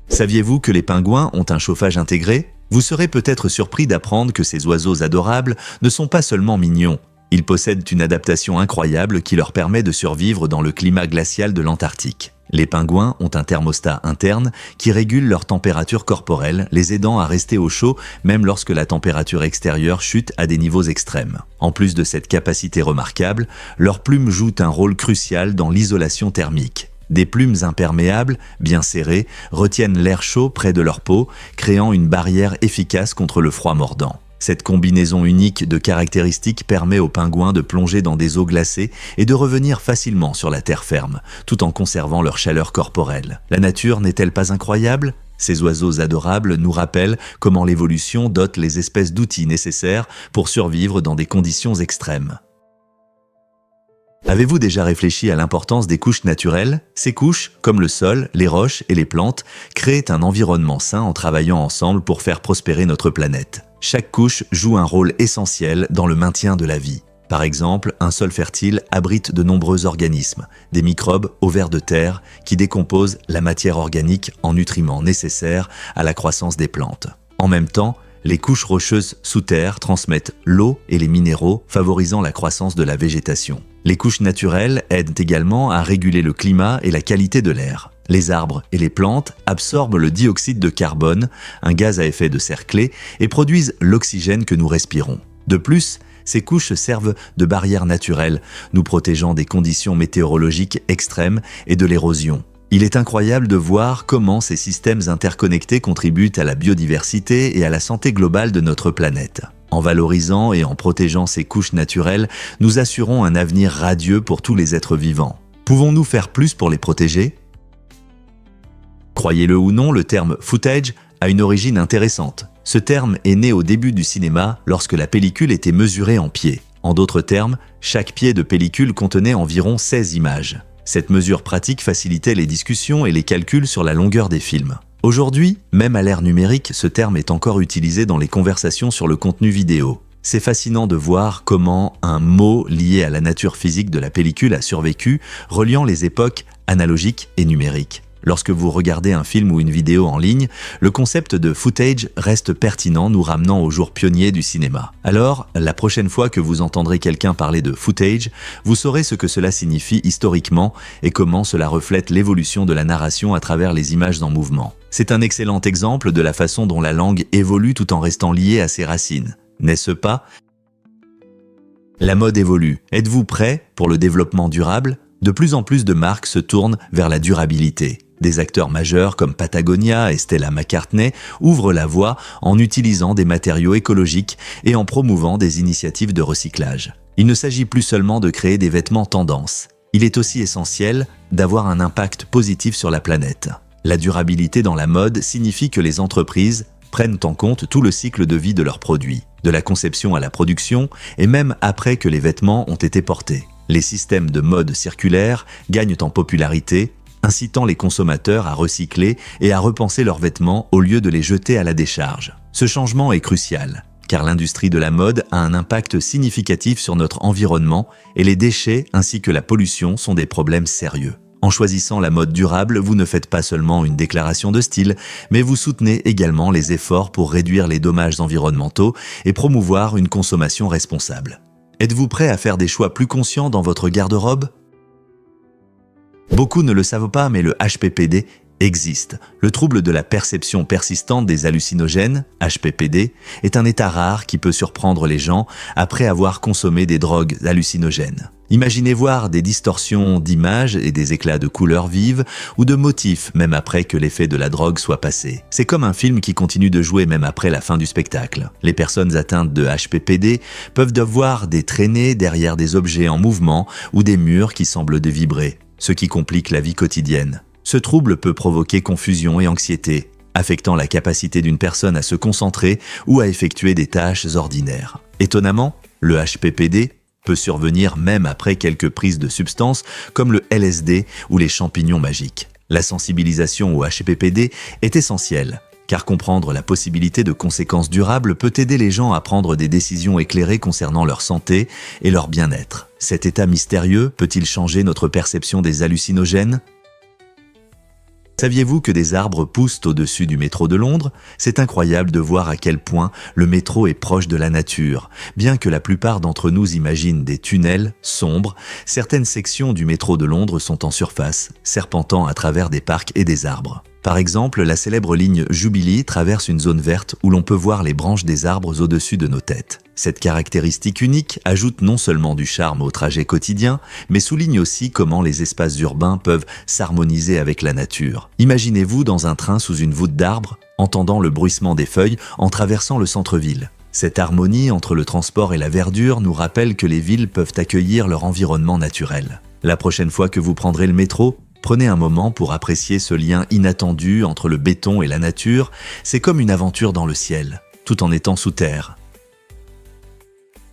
Saviez-vous que les pingouins ont un chauffage intégré ? Vous serez peut-être surpris d'apprendre que ces oiseaux adorables ne sont pas seulement mignons. Ils possèdent une adaptation incroyable qui leur permet de survivre dans le climat glacial de l'Antarctique. Les pingouins ont un thermostat interne qui régule leur température corporelle, les aidant à rester au chaud même lorsque la température extérieure chute à des niveaux extrêmes. En plus de cette capacité remarquable, leurs plumes jouent un rôle crucial dans l'isolation thermique. Des plumes imperméables, bien serrées, retiennent l'air chaud près de leur peau, créant une barrière efficace contre le froid mordant. Cette combinaison unique de caractéristiques permet aux pingouins de plonger dans des eaux glacées et de revenir facilement sur la terre ferme, tout en conservant leur chaleur corporelle. La nature n'est-elle pas incroyable ? Ces oiseaux adorables nous rappellent comment l'évolution dote les espèces d'outils nécessaires pour survivre dans des conditions extrêmes. Avez-vous déjà réfléchi à l'importance des couches naturelles ? Ces couches, comme le sol, les roches et les plantes, créent un environnement sain en travaillant ensemble pour faire prospérer notre planète. Chaque couche joue un rôle essentiel dans le maintien de la vie. Par exemple, un sol fertile abrite de nombreux organismes, des microbes aux vers de terre qui décomposent la matière organique en nutriments nécessaires à la croissance des plantes. En même temps, les couches rocheuses sous terre transmettent l'eau et les minéraux, favorisant la croissance de la végétation. Les couches naturelles aident également à réguler le climat et la qualité de l'air. Les arbres et les plantes absorbent le dioxyde de carbone, un gaz à effet de serre clé, et produisent l'oxygène que nous respirons. De plus, ces couches servent de barrière naturelle, nous protégeant des conditions météorologiques extrêmes et de l'érosion. Il est incroyable de voir comment ces systèmes interconnectés contribuent à la biodiversité et à la santé globale de notre planète. En valorisant et en protégeant ces couches naturelles, nous assurons un avenir radieux pour tous les êtres vivants. Pouvons-nous faire plus pour les protéger ? Croyez-le ou non, le terme « footage » a une origine intéressante. Ce terme est né au début du cinéma lorsque la pellicule était mesurée en pieds. En d'autres termes, chaque pied de pellicule contenait environ 16 images. Cette mesure pratique facilitait les discussions et les calculs sur la longueur des films. Aujourd'hui, même à l'ère numérique, ce terme est encore utilisé dans les conversations sur le contenu vidéo. C'est fascinant de voir comment un mot lié à la nature physique de la pellicule a survécu, reliant les époques analogiques et numériques. Lorsque vous regardez un film ou une vidéo en ligne, le concept de footage reste pertinent, nous ramenant aux jours pionniers du cinéma. Alors, la prochaine fois que vous entendrez quelqu'un parler de footage, vous saurez ce que cela signifie historiquement et comment cela reflète l'évolution de la narration à travers les images en mouvement. C'est un excellent exemple de la façon dont la langue évolue tout en restant liée à ses racines. N'est-ce pas ? La mode évolue. Êtes-vous prêt pour le développement durable ? De plus en plus de marques se tournent vers la durabilité. Des acteurs majeurs comme Patagonia et Stella McCartney ouvrent la voie en utilisant des matériaux écologiques et en promouvant des initiatives de recyclage. Il ne s'agit plus seulement de créer des vêtements tendance. Il est aussi essentiel d'avoir un impact positif sur la planète. La durabilité dans la mode signifie que les entreprises prennent en compte tout le cycle de vie de leurs produits, de la conception à la production et même après que les vêtements ont été portés. Les systèmes de mode circulaire gagnent en popularité, incitant les consommateurs à recycler et à repenser leurs vêtements au lieu de les jeter à la décharge. Ce changement est crucial, car l'industrie de la mode a un impact significatif sur notre environnement et les déchets ainsi que la pollution sont des problèmes sérieux. En choisissant la mode durable, vous ne faites pas seulement une déclaration de style, mais vous soutenez également les efforts pour réduire les dommages environnementaux et promouvoir une consommation responsable. Êtes-vous prêt à faire des choix plus conscients dans votre garde-robe ? Beaucoup ne le savent pas, mais le HPPD existe. Le trouble de la perception persistante des hallucinogènes, HPPD, est un état rare qui peut surprendre les gens après avoir consommé des drogues hallucinogènes. Imaginez voir des distorsions d'images et des éclats de couleurs vives ou de motifs même après que l'effet de la drogue soit passé. C'est comme un film qui continue de jouer même après la fin du spectacle. Les personnes atteintes de HPPD peuvent voir des traînées derrière des objets en mouvement ou des murs qui semblent vibrer, ce qui complique la vie quotidienne. Ce trouble peut provoquer confusion et anxiété, affectant la capacité d'une personne à se concentrer ou à effectuer des tâches ordinaires. Étonnamment, le HPPD peut survenir même après quelques prises de substances comme le LSD ou les champignons magiques. La sensibilisation au HPPD est essentielle, car comprendre la possibilité de conséquences durables peut aider les gens à prendre des décisions éclairées concernant leur santé et leur bien-être. Cet état mystérieux peut-il changer notre perception des hallucinogènes ? Saviez-vous que des arbres poussent au-dessus du métro de Londres ? C'est incroyable de voir à quel point le métro est proche de la nature. Bien que la plupart d'entre nous imaginent des tunnels sombres, certaines sections du métro de Londres sont en surface, serpentant à travers des parcs et des arbres. Par exemple, la célèbre ligne Jubilee traverse une zone verte où l'on peut voir les branches des arbres au-dessus de nos têtes. Cette caractéristique unique ajoute non seulement du charme au trajet quotidien, mais souligne aussi comment les espaces urbains peuvent s'harmoniser avec la nature. Imaginez-vous dans un train sous une voûte d'arbres, entendant le bruissement des feuilles en traversant le centre-ville. Cette harmonie entre le transport et la verdure nous rappelle que les villes peuvent accueillir leur environnement naturel. La prochaine fois que vous prendrez le métro, prenez un moment pour apprécier ce lien inattendu entre le béton et la nature. C'est comme une aventure dans le ciel, tout en étant sous terre.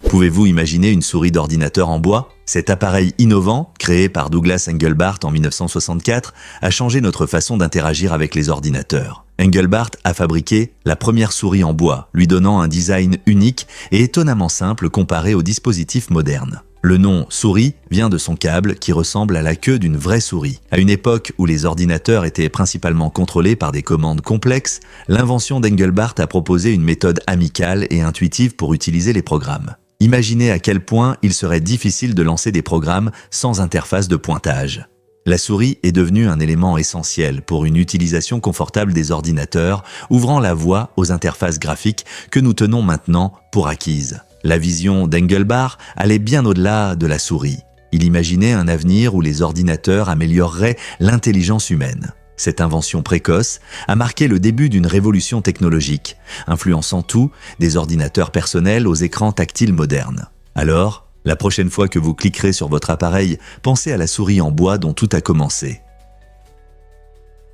Pouvez-vous imaginer une souris d'ordinateur en bois ? Cet appareil innovant, créé par Douglas Engelbart en 1964, a changé notre façon d'interagir avec les ordinateurs. Engelbart a fabriqué la première souris en bois, lui donnant un design unique et étonnamment simple comparé aux dispositifs modernes. Le nom souris vient de son câble qui ressemble à la queue d'une vraie souris. À une époque où les ordinateurs étaient principalement contrôlés par des commandes complexes, l'invention d'Engelbart a proposé une méthode amicale et intuitive pour utiliser les programmes. Imaginez à quel point il serait difficile de lancer des programmes sans interface de pointage. La souris est devenue un élément essentiel pour une utilisation confortable des ordinateurs, ouvrant la voie aux interfaces graphiques que nous tenons maintenant pour acquises. La vision d'Engelbart allait bien au-delà de la souris. Il imaginait un avenir où les ordinateurs amélioreraient l'intelligence humaine. Cette invention précoce a marqué le début d'une révolution technologique, influençant tout, des ordinateurs personnels aux écrans tactiles modernes. Alors, la prochaine fois que vous cliquerez sur votre appareil, pensez à la souris en bois dont tout a commencé.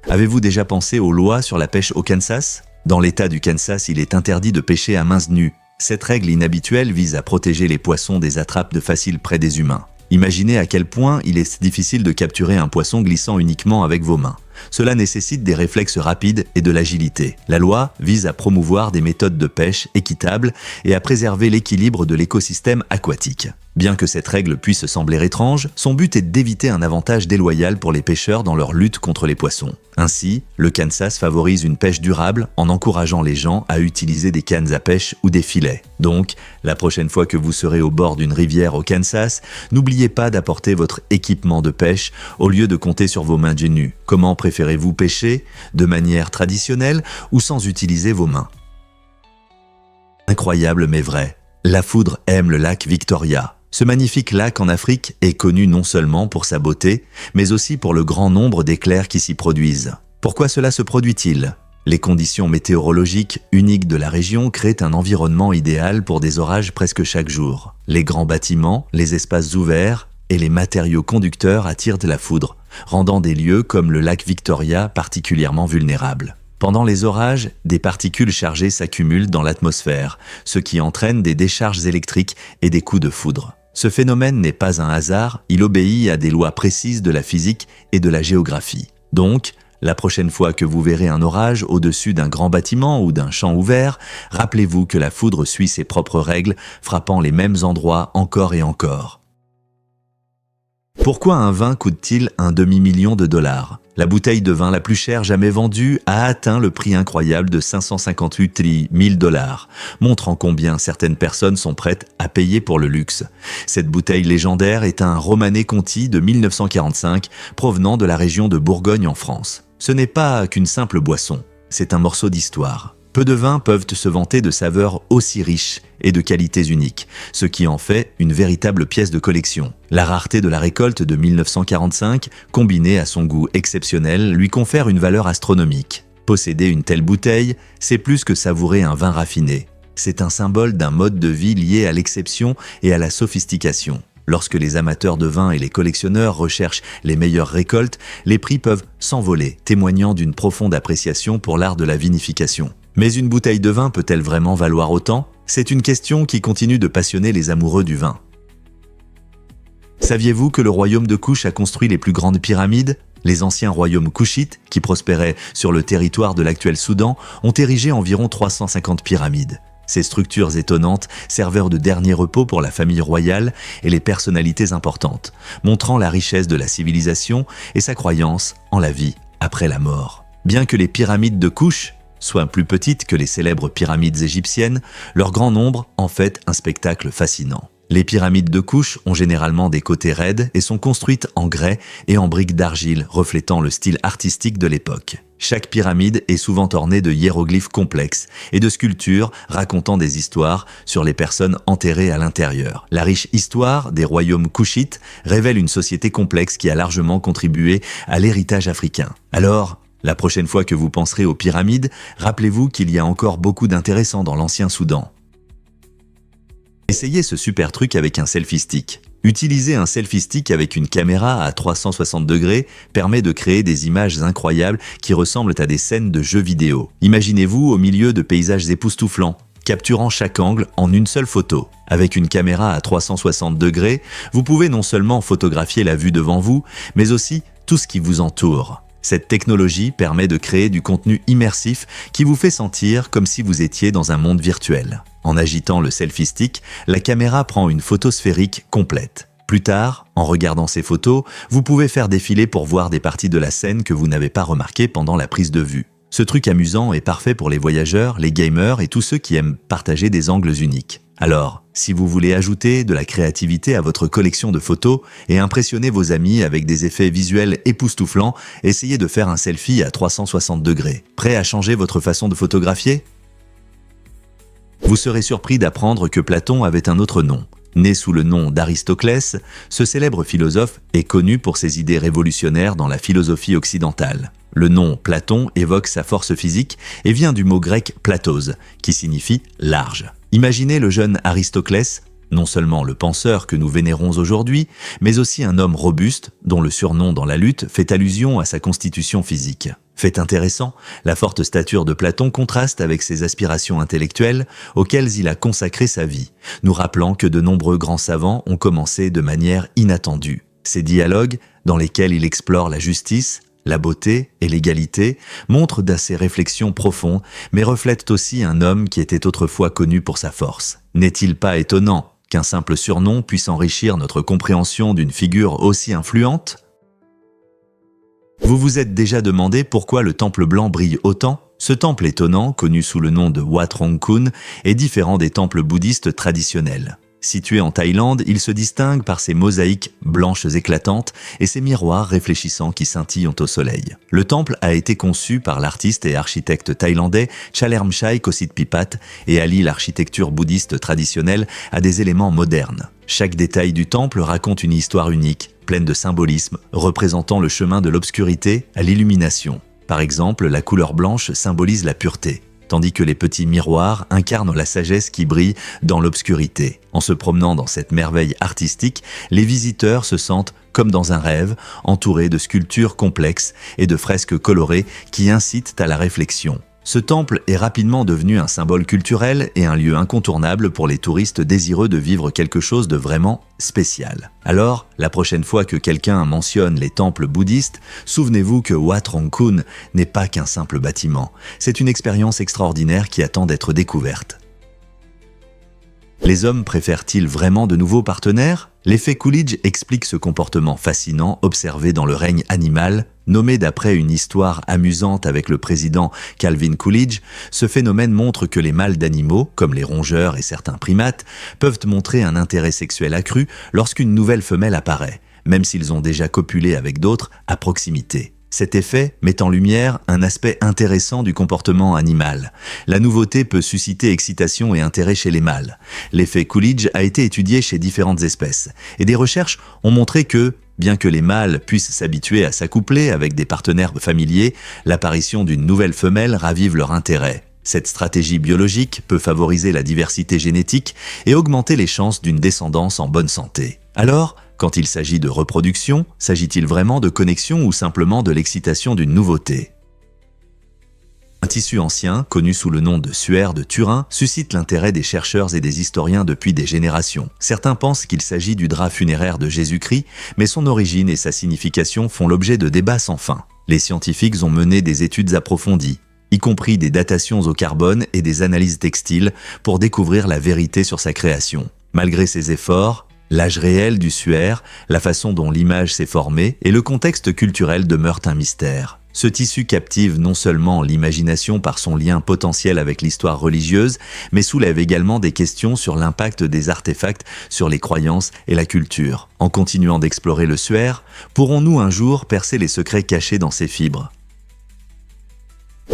Avez-vous déjà pensé aux lois sur la pêche au Kansas ? Dans l'État du Kansas, il est interdit de pêcher à mains nues. Cette règle inhabituelle vise à protéger les poissons des attrapes de faciles près des humains. Imaginez à quel point il est difficile de capturer un poisson glissant uniquement avec vos mains. Cela nécessite des réflexes rapides et de l'agilité. La loi vise à promouvoir des méthodes de pêche équitables et à préserver l'équilibre de l'écosystème aquatique. Bien que cette règle puisse sembler étrange, son but est d'éviter un avantage déloyal pour les pêcheurs dans leur lutte contre les poissons. Ainsi, le Kansas favorise une pêche durable en encourageant les gens à utiliser des cannes à pêche ou des filets. Donc, la prochaine fois que vous serez au bord d'une rivière au Kansas, n'oubliez pas d'apporter votre équipement de pêche au lieu de compter sur vos mains nues. Comment préférez-vous pêcher ? De manière traditionnelle ou sans utiliser vos mains ? Incroyable mais vrai, la foudre aime le lac Victoria. Ce magnifique lac en Afrique est connu non seulement pour sa beauté, mais aussi pour le grand nombre d'éclairs qui s'y produisent. Pourquoi cela se produit-il ? Les conditions météorologiques uniques de la région créent un environnement idéal pour des orages presque chaque jour. Les grands bâtiments, les espaces ouverts et les matériaux conducteurs attirent de la foudre, rendant des lieux comme le lac Victoria particulièrement vulnérables. Pendant les orages, des particules chargées s'accumulent dans l'atmosphère, ce qui entraîne des décharges électriques et des coups de foudre. Ce phénomène n'est pas un hasard, il obéit à des lois précises de la physique et de la géographie. Donc, la prochaine fois que vous verrez un orage au-dessus d'un grand bâtiment ou d'un champ ouvert, rappelez-vous que la foudre suit ses propres règles, frappant les mêmes endroits encore et encore. Pourquoi un vin coûte-t-il un demi-million de dollars ? La bouteille de vin la plus chère jamais vendue a atteint le prix incroyable de 558 000 $, montrant combien certaines personnes sont prêtes à payer pour le luxe. Cette bouteille légendaire est un Romanée Conti de 1945, provenant de la région de Bourgogne en France. Ce n'est pas qu'une simple boisson, c'est un morceau d'histoire. Peu de vins peuvent se vanter de saveurs aussi riches et de qualités uniques, ce qui en fait une véritable pièce de collection. La rareté de la récolte de 1945, combinée à son goût exceptionnel, lui confère une valeur astronomique. Posséder une telle bouteille, c'est plus que savourer un vin raffiné. C'est un symbole d'un mode de vie lié à l'exception et à la sophistication. Lorsque les amateurs de vin et les collectionneurs recherchent les meilleures récoltes, les prix peuvent s'envoler, témoignant d'une profonde appréciation pour l'art de la vinification. Mais une bouteille de vin peut-elle vraiment valoir autant ? C'est une question qui continue de passionner les amoureux du vin. Saviez-vous que le royaume de Kouch a construit les plus grandes pyramides ? Les anciens royaumes kouchites, qui prospéraient sur le territoire de l'actuel Soudan, ont érigé environ 350 pyramides. Ces structures étonnantes servèrent de dernier repos pour la famille royale et les personnalités importantes, montrant la richesse de la civilisation et sa croyance en la vie après la mort. Bien que les pyramides de Kouch soient plus petites que les célèbres pyramides égyptiennes, leur grand nombre en fait un spectacle fascinant. Les pyramides de Kouch ont généralement des côtés raides et sont construites en grès et en briques d'argile, reflétant le style artistique de l'époque. Chaque pyramide est souvent ornée de hiéroglyphes complexes et de sculptures racontant des histoires sur les personnes enterrées à l'intérieur. La riche histoire des royaumes kouchites révèle une société complexe qui a largement contribué à l'héritage africain. Alors, la prochaine fois que vous penserez aux pyramides, rappelez-vous qu'il y a encore beaucoup d'intéressant dans l'ancien Soudan. Essayez ce super truc avec un selfie stick. Utiliser un selfie stick avec une caméra à 360 degrés permet de créer des images incroyables qui ressemblent à des scènes de jeux vidéo. Imaginez-vous au milieu de paysages époustouflants, capturant chaque angle en une seule photo. Avec une caméra à 360 degrés, vous pouvez non seulement photographier la vue devant vous, mais aussi tout ce qui vous entoure. Cette technologie permet de créer du contenu immersif qui vous fait sentir comme si vous étiez dans un monde virtuel. En agitant le selfie stick, la caméra prend une photo sphérique complète. Plus tard, en regardant ces photos, vous pouvez faire défiler pour voir des parties de la scène que vous n'avez pas remarquées pendant la prise de vue. Ce truc amusant est parfait pour les voyageurs, les gamers et tous ceux qui aiment partager des angles uniques. Alors, si vous voulez ajouter de la créativité à votre collection de photos et impressionner vos amis avec des effets visuels époustouflants, essayez de faire un selfie à 360 degrés. Prêt à changer votre façon de photographier ? Vous serez surpris d'apprendre que Platon avait un autre nom. Né sous le nom d'Aristoclès, ce célèbre philosophe est connu pour ses idées révolutionnaires dans la philosophie occidentale. Le nom Platon évoque sa force physique et vient du mot grec platos, qui signifie large. Imaginez le jeune Aristoclès, non seulement le penseur que nous vénérons aujourd'hui, mais aussi un homme robuste dont le surnom dans la lutte fait allusion à sa constitution physique. Fait intéressant, la forte stature de Platon contraste avec ses aspirations intellectuelles auxquelles il a consacré sa vie, nous rappelant que de nombreux grands savants ont commencé de manière inattendue. Ces dialogues, dans lesquels il explore la justice, la beauté et l'égalité, montrent d'assez réflexions profondes, mais reflètent aussi un homme qui était autrefois connu pour sa force. N'est-il pas étonnant qu'un simple surnom puisse enrichir notre compréhension d'une figure aussi influente ? Vous vous êtes déjà demandé pourquoi le temple blanc brille autant ? Ce temple étonnant, connu sous le nom de Wat Rong Khun, est différent des temples bouddhistes traditionnels. Situé en Thaïlande, il se distingue par ses mosaïques blanches éclatantes et ses miroirs réfléchissants qui scintillent au soleil. Le temple a été conçu par l'artiste et architecte thaïlandais Chalermchai Kositpipat et allie l'architecture bouddhiste traditionnelle à des éléments modernes. Chaque détail du temple raconte une histoire unique, pleine de symbolisme, représentant le chemin de l'obscurité à l'illumination. Par exemple, la couleur blanche symbolise la pureté, tandis que les petits miroirs incarnent la sagesse qui brille dans l'obscurité. En se promenant dans cette merveille artistique, les visiteurs se sentent comme dans un rêve, entouré de sculptures complexes et de fresques colorées qui incitent à la réflexion. Ce temple est rapidement devenu un symbole culturel et un lieu incontournable pour les touristes désireux de vivre quelque chose de vraiment spécial. Alors, la prochaine fois que quelqu'un mentionne les temples bouddhistes, souvenez-vous que Wat Rong Khun n'est pas qu'un simple bâtiment. C'est une expérience extraordinaire qui attend d'être découverte. Les hommes préfèrent-ils vraiment de nouveaux partenaires ? L'effet Coolidge explique ce comportement fascinant observé dans le règne animal. Nommé d'après une histoire amusante avec le président Calvin Coolidge, ce phénomène montre que les mâles d'animaux, comme les rongeurs et certains primates, peuvent montrer un intérêt sexuel accru lorsqu'une nouvelle femelle apparaît, même s'ils ont déjà copulé avec d'autres à proximité. Cet effet met en lumière un aspect intéressant du comportement animal. La nouveauté peut susciter excitation et intérêt chez les mâles. L'effet Coolidge a été étudié chez différentes espèces, et des recherches ont montré que, bien que les mâles puissent s'habituer à s'accoupler avec des partenaires familiers, l'apparition d'une nouvelle femelle ravive leur intérêt. Cette stratégie biologique peut favoriser la diversité génétique et augmenter les chances d'une descendance en bonne santé. Alors, quand il s'agit de reproduction, s'agit-il vraiment de connexion ou simplement de l'excitation d'une nouveauté ? Un tissu ancien, connu sous le nom de suaire de Turin, suscite l'intérêt des chercheurs et des historiens depuis des générations. Certains pensent qu'il s'agit du drap funéraire de Jésus-Christ, mais son origine et sa signification font l'objet de débats sans fin. Les scientifiques ont mené des études approfondies, y compris des datations au carbone et des analyses textiles, pour découvrir la vérité sur sa création. Malgré ces efforts, l'âge réel du suaire, la façon dont l'image s'est formée et le contexte culturel demeurent un mystère. Ce tissu captive non seulement l'imagination par son lien potentiel avec l'histoire religieuse, mais soulève également des questions sur l'impact des artefacts sur les croyances et la culture. En continuant d'explorer le suaire, pourrons-nous un jour percer les secrets cachés dans ses fibres ?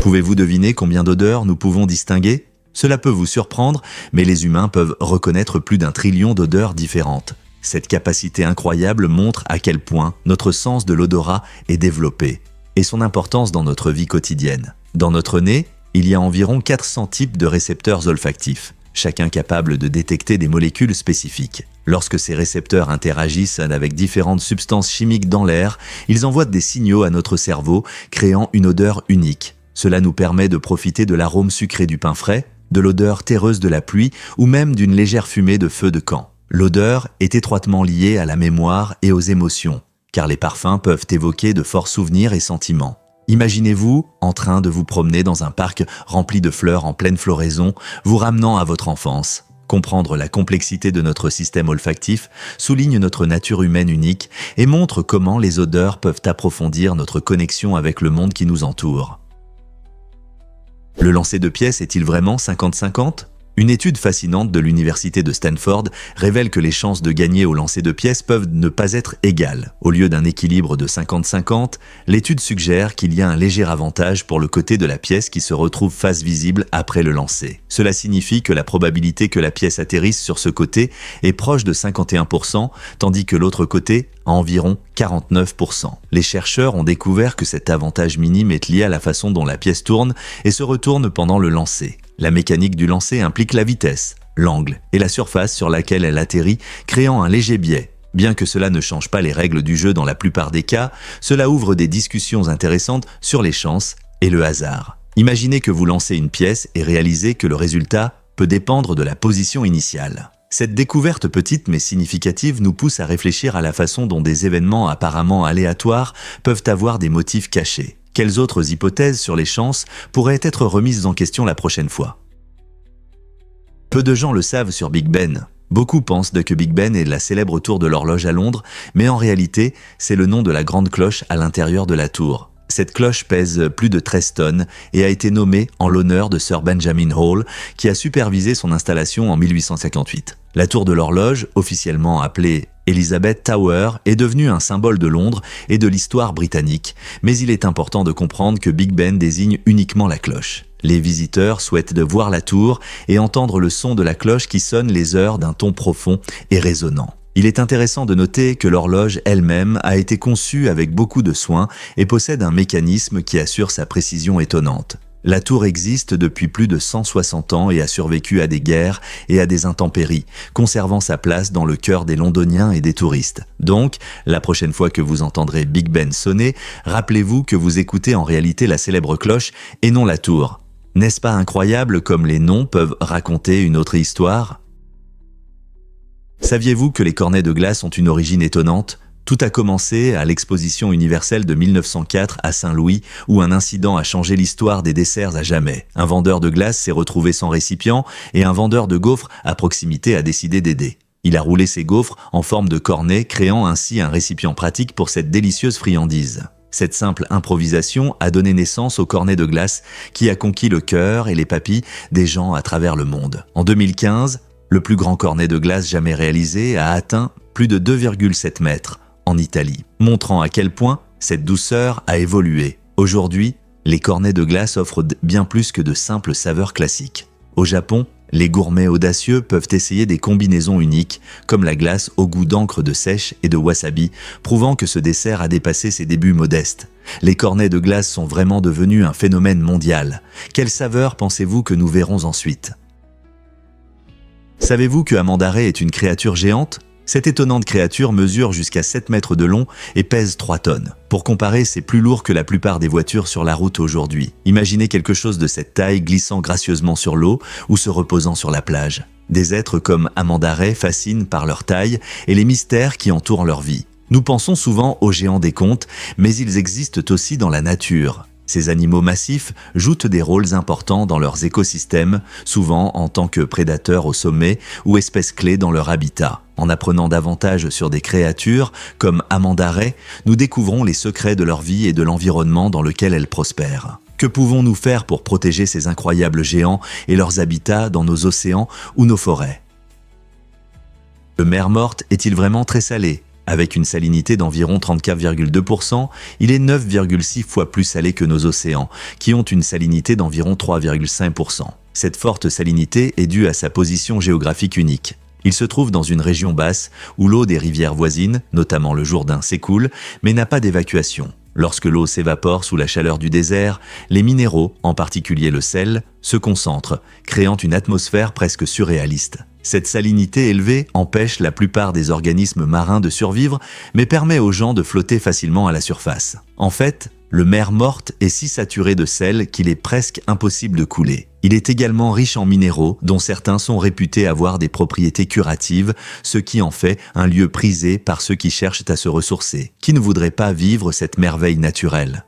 Pouvez-vous deviner combien d'odeurs nous pouvons distinguer ? Cela peut vous surprendre, mais les humains peuvent reconnaître plus d'1 trillion d'odeurs différentes. Cette capacité incroyable montre à quel point notre sens de l'odorat est développé et son importance dans notre vie quotidienne. Dans notre nez, il y a environ 400 types de récepteurs olfactifs, chacun capable de détecter des molécules spécifiques. Lorsque ces récepteurs interagissent avec différentes substances chimiques dans l'air, ils envoient des signaux à notre cerveau, créant une odeur unique. Cela nous permet de profiter de l'arôme sucré du pain frais, de l'odeur terreuse de la pluie ou même d'une légère fumée de feu de camp. L'odeur est étroitement liée à la mémoire et aux émotions, car les parfums peuvent évoquer de forts souvenirs et sentiments. Imaginez-vous en train de vous promener dans un parc rempli de fleurs en pleine floraison, vous ramenant à votre enfance. Comprendre la complexité de notre système olfactif souligne notre nature humaine unique et montre comment les odeurs peuvent approfondir notre connexion avec le monde qui nous entoure. Le lancer de pièces est-il vraiment 50-50 ? Une étude fascinante de l'université de Stanford révèle que les chances de gagner au lancer de pièces peuvent ne pas être égales. Au lieu d'un équilibre de 50-50, l'étude suggère qu'il y a un léger avantage pour le côté de la pièce qui se retrouve face visible après le lancer. Cela signifie que la probabilité que la pièce atterrisse sur ce côté est proche de 51%, tandis que l'autre côté à environ 49%. Les chercheurs ont découvert que cet avantage minime est lié à la façon dont la pièce tourne et se retourne pendant le lancer. La mécanique du lancer implique la vitesse, l'angle et la surface sur laquelle elle atterrit, créant un léger biais. Bien que cela ne change pas les règles du jeu dans la plupart des cas, cela ouvre des discussions intéressantes sur les chances et le hasard. Imaginez que vous lancez une pièce et réalisez que le résultat peut dépendre de la position initiale. Cette découverte petite mais significative nous pousse à réfléchir à la façon dont des événements apparemment aléatoires peuvent avoir des motifs cachés. Quelles autres hypothèses sur les chances pourraient être remises en question la prochaine fois ? Peu de gens le savent sur Big Ben. Beaucoup pensent que Big Ben est la célèbre tour de l'horloge à Londres, mais en réalité, c'est le nom de la grande cloche à l'intérieur de la tour. Cette cloche pèse plus de 13 tonnes et a été nommée en l'honneur de Sir Benjamin Hall, qui a supervisé son installation en 1858. La tour de l'horloge, officiellement appelée Elizabeth Tower, est devenue un symbole de Londres et de l'histoire britannique, mais il est important de comprendre que Big Ben désigne uniquement la cloche. Les visiteurs souhaitent de voir la tour et entendre le son de la cloche qui sonne les heures d'un ton profond et résonnant. Il est intéressant de noter que l'horloge elle-même a été conçue avec beaucoup de soin et possède un mécanisme qui assure sa précision étonnante. La tour existe depuis plus de 160 ans et a survécu à des guerres et à des intempéries, conservant sa place dans le cœur des Londoniens et des touristes. Donc, la prochaine fois que vous entendrez Big Ben sonner, rappelez-vous que vous écoutez en réalité la célèbre cloche et non la tour. N'est-ce pas incroyable comme les noms peuvent raconter une autre histoire ? Saviez-vous que les cornets de glace ont une origine étonnante ? Tout a commencé à l'exposition universelle de 1904 à Saint-Louis, où un incident a changé l'histoire des desserts à jamais. Un vendeur de glace s'est retrouvé sans récipient et un vendeur de gaufres à proximité a décidé d'aider. Il a roulé ses gaufres en forme de cornet, créant ainsi un récipient pratique pour cette délicieuse friandise. Cette simple improvisation a donné naissance au cornet de glace qui a conquis le cœur et les papilles des gens à travers le monde. En 2015, le plus grand cornet de glace jamais réalisé a atteint plus de 2,7 mètres en Italie, montrant à quel point cette douceur a évolué. Aujourd'hui, les cornets de glace offrent bien plus que de simples saveurs classiques. Au Japon, les gourmets audacieux peuvent essayer des combinaisons uniques, comme la glace au goût d'encre de sèche et de wasabi, prouvant que ce dessert a dépassé ses débuts modestes. Les cornets de glace sont vraiment devenus un phénomène mondial. Quelle saveur pensez-vous que nous verrons ensuite ? Savez-vous que Amandaré est une créature géante ? Cette étonnante créature mesure jusqu'à 7 mètres de long et pèse 3 tonnes. Pour comparer, c'est plus lourd que la plupart des voitures sur la route aujourd'hui. Imaginez quelque chose de cette taille glissant gracieusement sur l'eau ou se reposant sur la plage. Des êtres comme Amandaré fascinent par leur taille et les mystères qui entourent leur vie. Nous pensons souvent aux géants des contes, mais ils existent aussi dans la nature. Ces animaux massifs jouent des rôles importants dans leurs écosystèmes, souvent en tant que prédateurs au sommet ou espèces clés dans leur habitat. En apprenant davantage sur des créatures comme Amandaré, nous découvrons les secrets de leur vie et de l'environnement dans lequel elles prospèrent. Que pouvons-nous faire pour protéger ces incroyables géants et leurs habitats dans nos océans ou nos forêts ? Le mer Morte est-il vraiment très salé ? Avec une salinité d'environ 34,2%, il est 9,6 fois plus salé que nos océans, qui ont une salinité d'environ 3,5%. Cette forte salinité est due à sa position géographique unique. Il se trouve dans une région basse où l'eau des rivières voisines, notamment le Jourdain, s'écoule, mais n'a pas d'évacuation. Lorsque l'eau s'évapore sous la chaleur du désert, les minéraux, en particulier le sel, se concentrent, créant une atmosphère presque surréaliste. Cette salinité élevée empêche la plupart des organismes marins de survivre, mais permet aux gens de flotter facilement à la surface. En fait, le mer Morte est si saturé de sel qu'il est presque impossible de couler. Il est également riche en minéraux, dont certains sont réputés avoir des propriétés curatives, ce qui en fait un lieu prisé par ceux qui cherchent à se ressourcer. Qui ne voudrait pas vivre cette merveille naturelle ?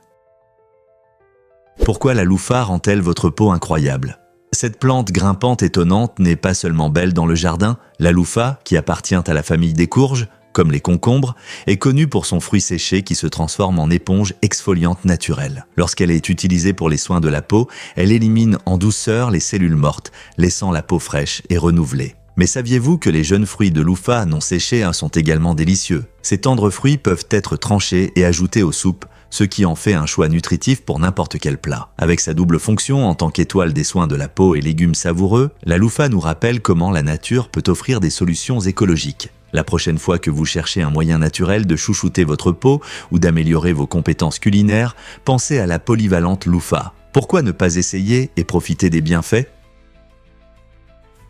Pourquoi la louffa rend-elle votre peau incroyable ? Cette plante grimpante étonnante n'est pas seulement belle dans le jardin. La louffa, qui appartient à la famille des courges, comme les concombres, est connue pour son fruit séché qui se transforme en éponge exfoliante naturelle. Lorsqu'elle est utilisée pour les soins de la peau, elle élimine en douceur les cellules mortes, laissant la peau fraîche et renouvelée. Mais saviez-vous que les jeunes fruits de louffa non séchés sont également délicieux ? Ces tendres fruits peuvent être tranchés et ajoutés aux soupes, ce qui en fait un choix nutritif pour n'importe quel plat. Avec sa double fonction en tant qu'étoile des soins de la peau et légumes savoureux, la louffa nous rappelle comment la nature peut offrir des solutions écologiques. La prochaine fois que vous cherchez un moyen naturel de chouchouter votre peau ou d'améliorer vos compétences culinaires, pensez à la polyvalente louffa. Pourquoi ne pas essayer et profiter des bienfaits ?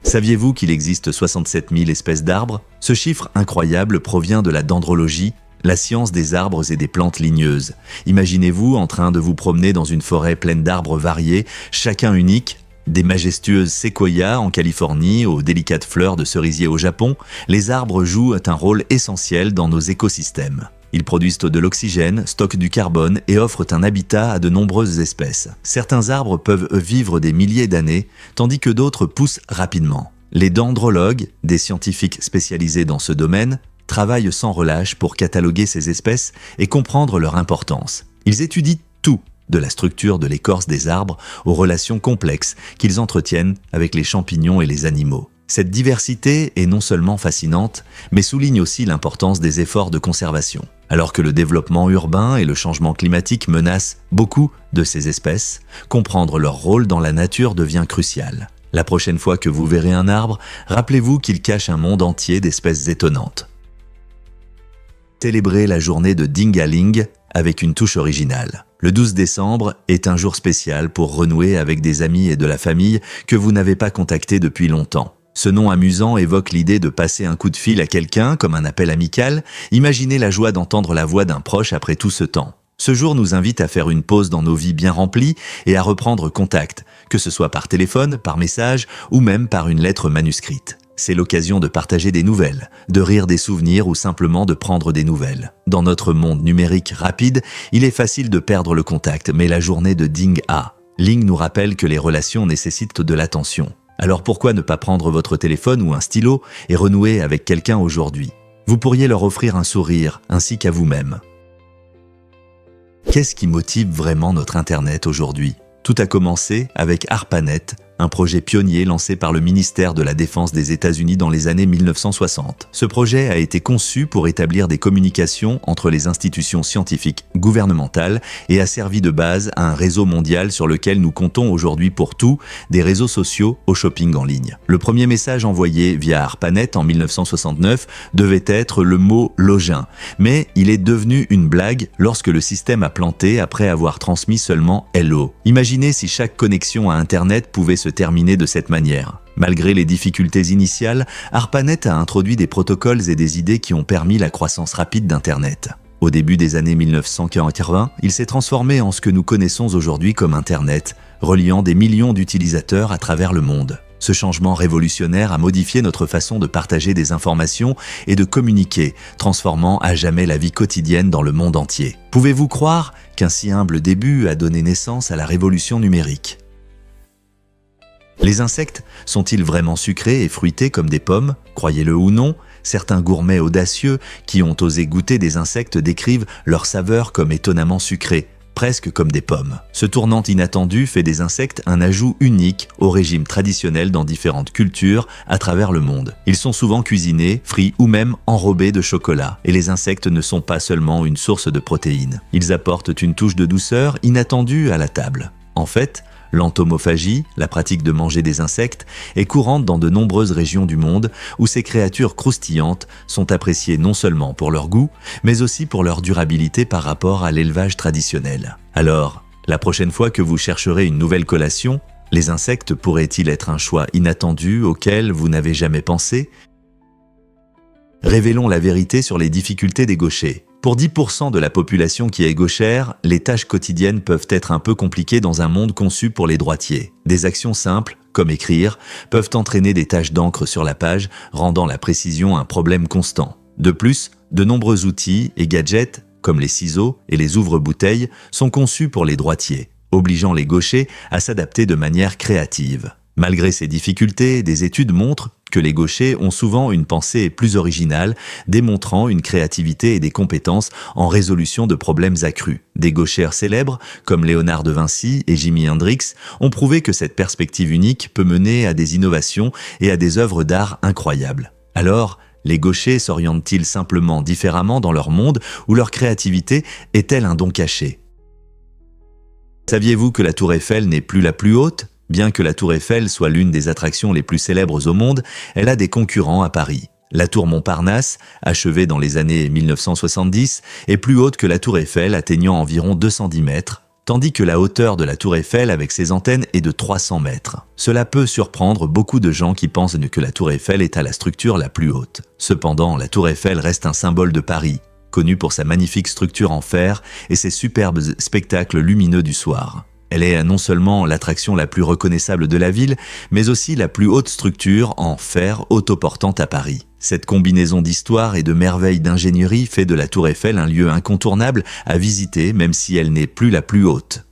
Saviez-vous qu'il existe 67 000 espèces d'arbres ? Ce chiffre incroyable provient de la dendrologie, la science des arbres et des plantes ligneuses. Imaginez-vous en train de vous promener dans une forêt pleine d'arbres variés, chacun unique, des majestueuses séquoias en Californie aux délicates fleurs de cerisier au Japon. Les arbres jouent un rôle essentiel dans nos écosystèmes. Ils produisent de l'oxygène, stockent du carbone et offrent un habitat à de nombreuses espèces. Certains arbres peuvent vivre des milliers d'années, tandis que d'autres poussent rapidement. Les dendrologues, des scientifiques spécialisés dans ce domaine, travaillent sans relâche pour cataloguer ces espèces et comprendre leur importance. Ils étudient tout, de la structure de l'écorce des arbres aux relations complexes qu'ils entretiennent avec les champignons et les animaux. Cette diversité est non seulement fascinante, mais souligne aussi l'importance des efforts de conservation. Alors que le développement urbain et le changement climatique menacent beaucoup de ces espèces, comprendre leur rôle dans la nature devient crucial. La prochaine fois que vous verrez un arbre, rappelez-vous qu'il cache un monde entier d'espèces étonnantes. Célébrer la journée de Dingaling avec une touche originale. Le 12 décembre est un jour spécial pour renouer avec des amis et de la famille que vous n'avez pas contactés depuis longtemps. Ce nom amusant évoque l'idée de passer un coup de fil à quelqu'un comme un appel amical. Imaginez la joie d'entendre la voix d'un proche après tout ce temps. Ce jour nous invite à faire une pause dans nos vies bien remplies et à reprendre contact, que ce soit par téléphone, par message ou même par une lettre manuscrite. C'est l'occasion de partager des nouvelles, de rire des souvenirs ou simplement de prendre des nouvelles. Dans notre monde numérique rapide, il est facile de perdre le contact, mais la journée de Ding A. Ling nous rappelle que les relations nécessitent de l'attention. Alors pourquoi ne pas prendre votre téléphone ou un stylo et renouer avec quelqu'un aujourd'hui? Vous pourriez leur offrir un sourire, ainsi qu'à vous-même. Qu'est-ce qui motive vraiment notre Internet aujourd'hui? Tout a commencé avec ARPANET, un projet pionnier lancé par le ministère de la Défense des États-Unis dans les années 1960. Ce projet a été conçu pour établir des communications entre les institutions scientifiques gouvernementales et a servi de base à un réseau mondial sur lequel nous comptons aujourd'hui pour tout, des réseaux sociaux au shopping en ligne. Le premier message envoyé via ARPANET en 1969 devait être le mot « login », mais il est devenu une blague lorsque le système a planté après avoir transmis seulement « hello ». Imaginez si chaque connexion à Internet pouvait se terminer de cette manière. Malgré les difficultés initiales, ARPANET a introduit des protocoles et des idées qui ont permis la croissance rapide d'Internet. Au début des années 1980, il s'est transformé en ce que nous connaissons aujourd'hui comme Internet, reliant des millions d'utilisateurs à travers le monde. Ce changement révolutionnaire a modifié notre façon de partager des informations et de communiquer, transformant à jamais la vie quotidienne dans le monde entier. Pouvez-vous croire qu'un si humble début a donné naissance à la révolution numérique? Les insectes sont-ils vraiment sucrés et fruités comme des pommes? Croyez-le ou non, certains gourmets audacieux qui ont osé goûter des insectes décrivent leur saveur comme étonnamment sucrée, presque comme des pommes. Ce tournant inattendu fait des insectes un ajout unique au régime traditionnel dans différentes cultures à travers le monde. Ils sont souvent cuisinés, frits ou même enrobés de chocolat. Et les insectes ne sont pas seulement une source de protéines. Ils apportent une touche de douceur inattendue à la table. En fait, l'entomophagie, la pratique de manger des insectes, est courante dans de nombreuses régions du monde où ces créatures croustillantes sont appréciées non seulement pour leur goût, mais aussi pour leur durabilité par rapport à l'élevage traditionnel. Alors, la prochaine fois que vous chercherez une nouvelle collation, les insectes pourraient-ils être un choix inattendu auquel vous n'avez jamais pensé? Révélons la vérité sur les difficultés des gauchers. Pour 10% de la population qui est gauchère, les tâches quotidiennes peuvent être un peu compliquées dans un monde conçu pour les droitiers. Des actions simples, comme écrire, peuvent entraîner des taches d'encre sur la page, rendant la précision un problème constant. De plus, de nombreux outils et gadgets, comme les ciseaux et les ouvre-bouteilles, sont conçus pour les droitiers, obligeant les gauchers à s'adapter de manière créative. Malgré ces difficultés, des études montrent que les gauchers ont souvent une pensée plus originale, démontrant une créativité et des compétences en résolution de problèmes accrus. Des gauchères célèbres, comme Léonard de Vinci et Jimi Hendrix, ont prouvé que cette perspective unique peut mener à des innovations et à des œuvres d'art incroyables. Alors, les gauchers s'orientent-ils simplement différemment dans leur monde ou leur créativité est-elle un don caché? Saviez-vous que la Tour Eiffel n'est plus la plus haute? Bien que la Tour Eiffel soit l'une des attractions les plus célèbres au monde, elle a des concurrents à Paris. La tour Montparnasse, achevée dans les années 1970, est plus haute que la Tour Eiffel, atteignant environ 210 mètres, tandis que la hauteur de la Tour Eiffel avec ses antennes est de 300 mètres. Cela peut surprendre beaucoup de gens qui pensent que la Tour Eiffel est à la structure la plus haute. Cependant, la Tour Eiffel reste un symbole de Paris, connu pour sa magnifique structure en fer et ses superbes spectacles lumineux du soir. Elle est non seulement l'attraction la plus reconnaissable de la ville, mais aussi la plus haute structure en fer autoportante à Paris. Cette combinaison d'histoire et de merveilles d'ingénierie fait de la Tour Eiffel un lieu incontournable à visiter, même si elle n'est plus la plus haute.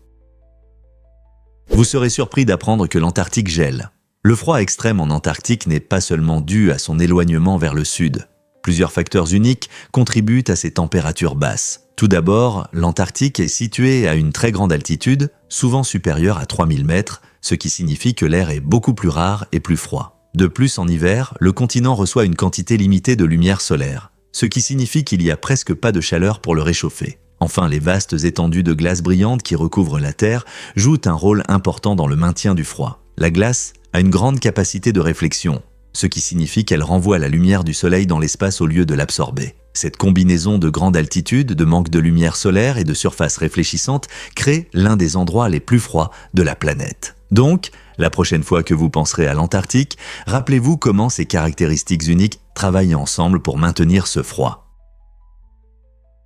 Vous serez surpris d'apprendre que l'Antarctique gèle. Le froid extrême en Antarctique n'est pas seulement dû à son éloignement vers le sud. Plusieurs facteurs uniques contribuent à ces températures basses. Tout d'abord, l'Antarctique est située à une très grande altitude, souvent supérieure à 3000 mètres, ce qui signifie que l'air est beaucoup plus rare et plus froid. De plus, en hiver, le continent reçoit une quantité limitée de lumière solaire, ce qui signifie qu'il n'y a presque pas de chaleur pour le réchauffer. Enfin, les vastes étendues de glace brillante qui recouvrent la Terre jouent un rôle important dans le maintien du froid. La glace a une grande capacité de réflexion, ce qui signifie qu'elle renvoie la lumière du soleil dans l'espace au lieu de l'absorber. Cette combinaison de grande altitude, de manque de lumière solaire et de surface réfléchissante crée l'un des endroits les plus froids de la planète. Donc, la prochaine fois que vous penserez à l'Antarctique, rappelez-vous comment ces caractéristiques uniques travaillent ensemble pour maintenir ce froid.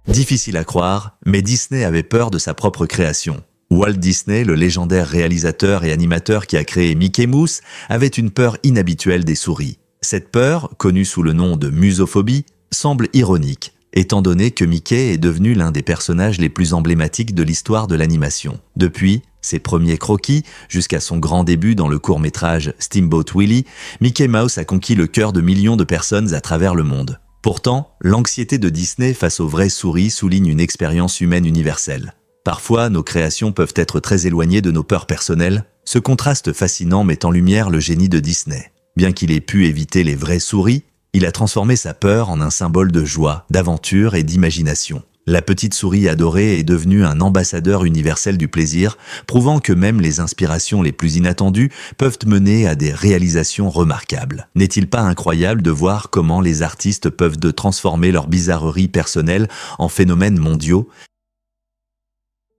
Difficile à croire, mais Disney avait peur de sa propre création. Walt Disney, le légendaire réalisateur et animateur qui a créé Mickey Mouse, avait une peur inhabituelle des souris. Cette peur, connue sous le nom de musophobie, semble ironique, étant donné que Mickey est devenu l'un des personnages les plus emblématiques de l'histoire de l'animation. Depuis ses premiers croquis, jusqu'à son grand début dans le court-métrage Steamboat Willie, Mickey Mouse a conquis le cœur de millions de personnes à travers le monde. Pourtant, l'anxiété de Disney face aux vraies souris souligne une expérience humaine universelle. Parfois, nos créations peuvent être très éloignées de nos peurs personnelles. Ce contraste fascinant met en lumière le génie de Disney. Bien qu'il ait pu éviter les vraies souris, il a transformé sa peur en un symbole de joie, d'aventure et d'imagination. La petite souris adorée est devenue un ambassadeur universel du plaisir, prouvant que même les inspirations les plus inattendues peuvent mener à des réalisations remarquables. N'est-il pas incroyable de voir comment les artistes peuvent transformer leurs bizarreries personnelles en phénomènes mondiaux ?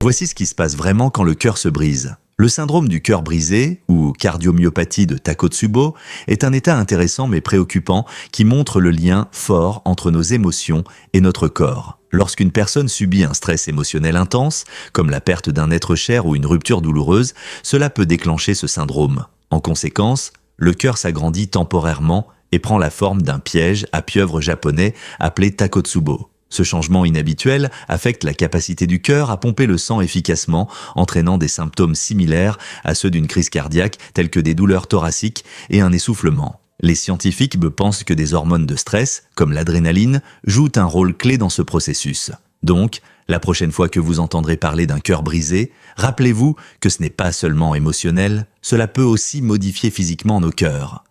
Voici ce qui se passe vraiment quand le cœur se brise. Le syndrome du cœur brisé, ou cardiomyopathie de Takotsubo, est un état intéressant mais préoccupant qui montre le lien fort entre nos émotions et notre corps. Lorsqu'une personne subit un stress émotionnel intense, comme la perte d'un être cher ou une rupture douloureuse, cela peut déclencher ce syndrome. En conséquence, le cœur s'agrandit temporairement et prend la forme d'un piège à pieuvre japonais appelé Takotsubo. Ce changement inhabituel affecte la capacité du cœur à pomper le sang efficacement, entraînant des symptômes similaires à ceux d'une crise cardiaque, tels que des douleurs thoraciques et un essoufflement. Les scientifiques pensent que des hormones de stress, comme l'adrénaline, jouent un rôle clé dans ce processus. Donc, la prochaine fois que vous entendrez parler d'un cœur brisé, rappelez-vous que ce n'est pas seulement émotionnel, cela peut aussi modifier physiquement nos cœurs.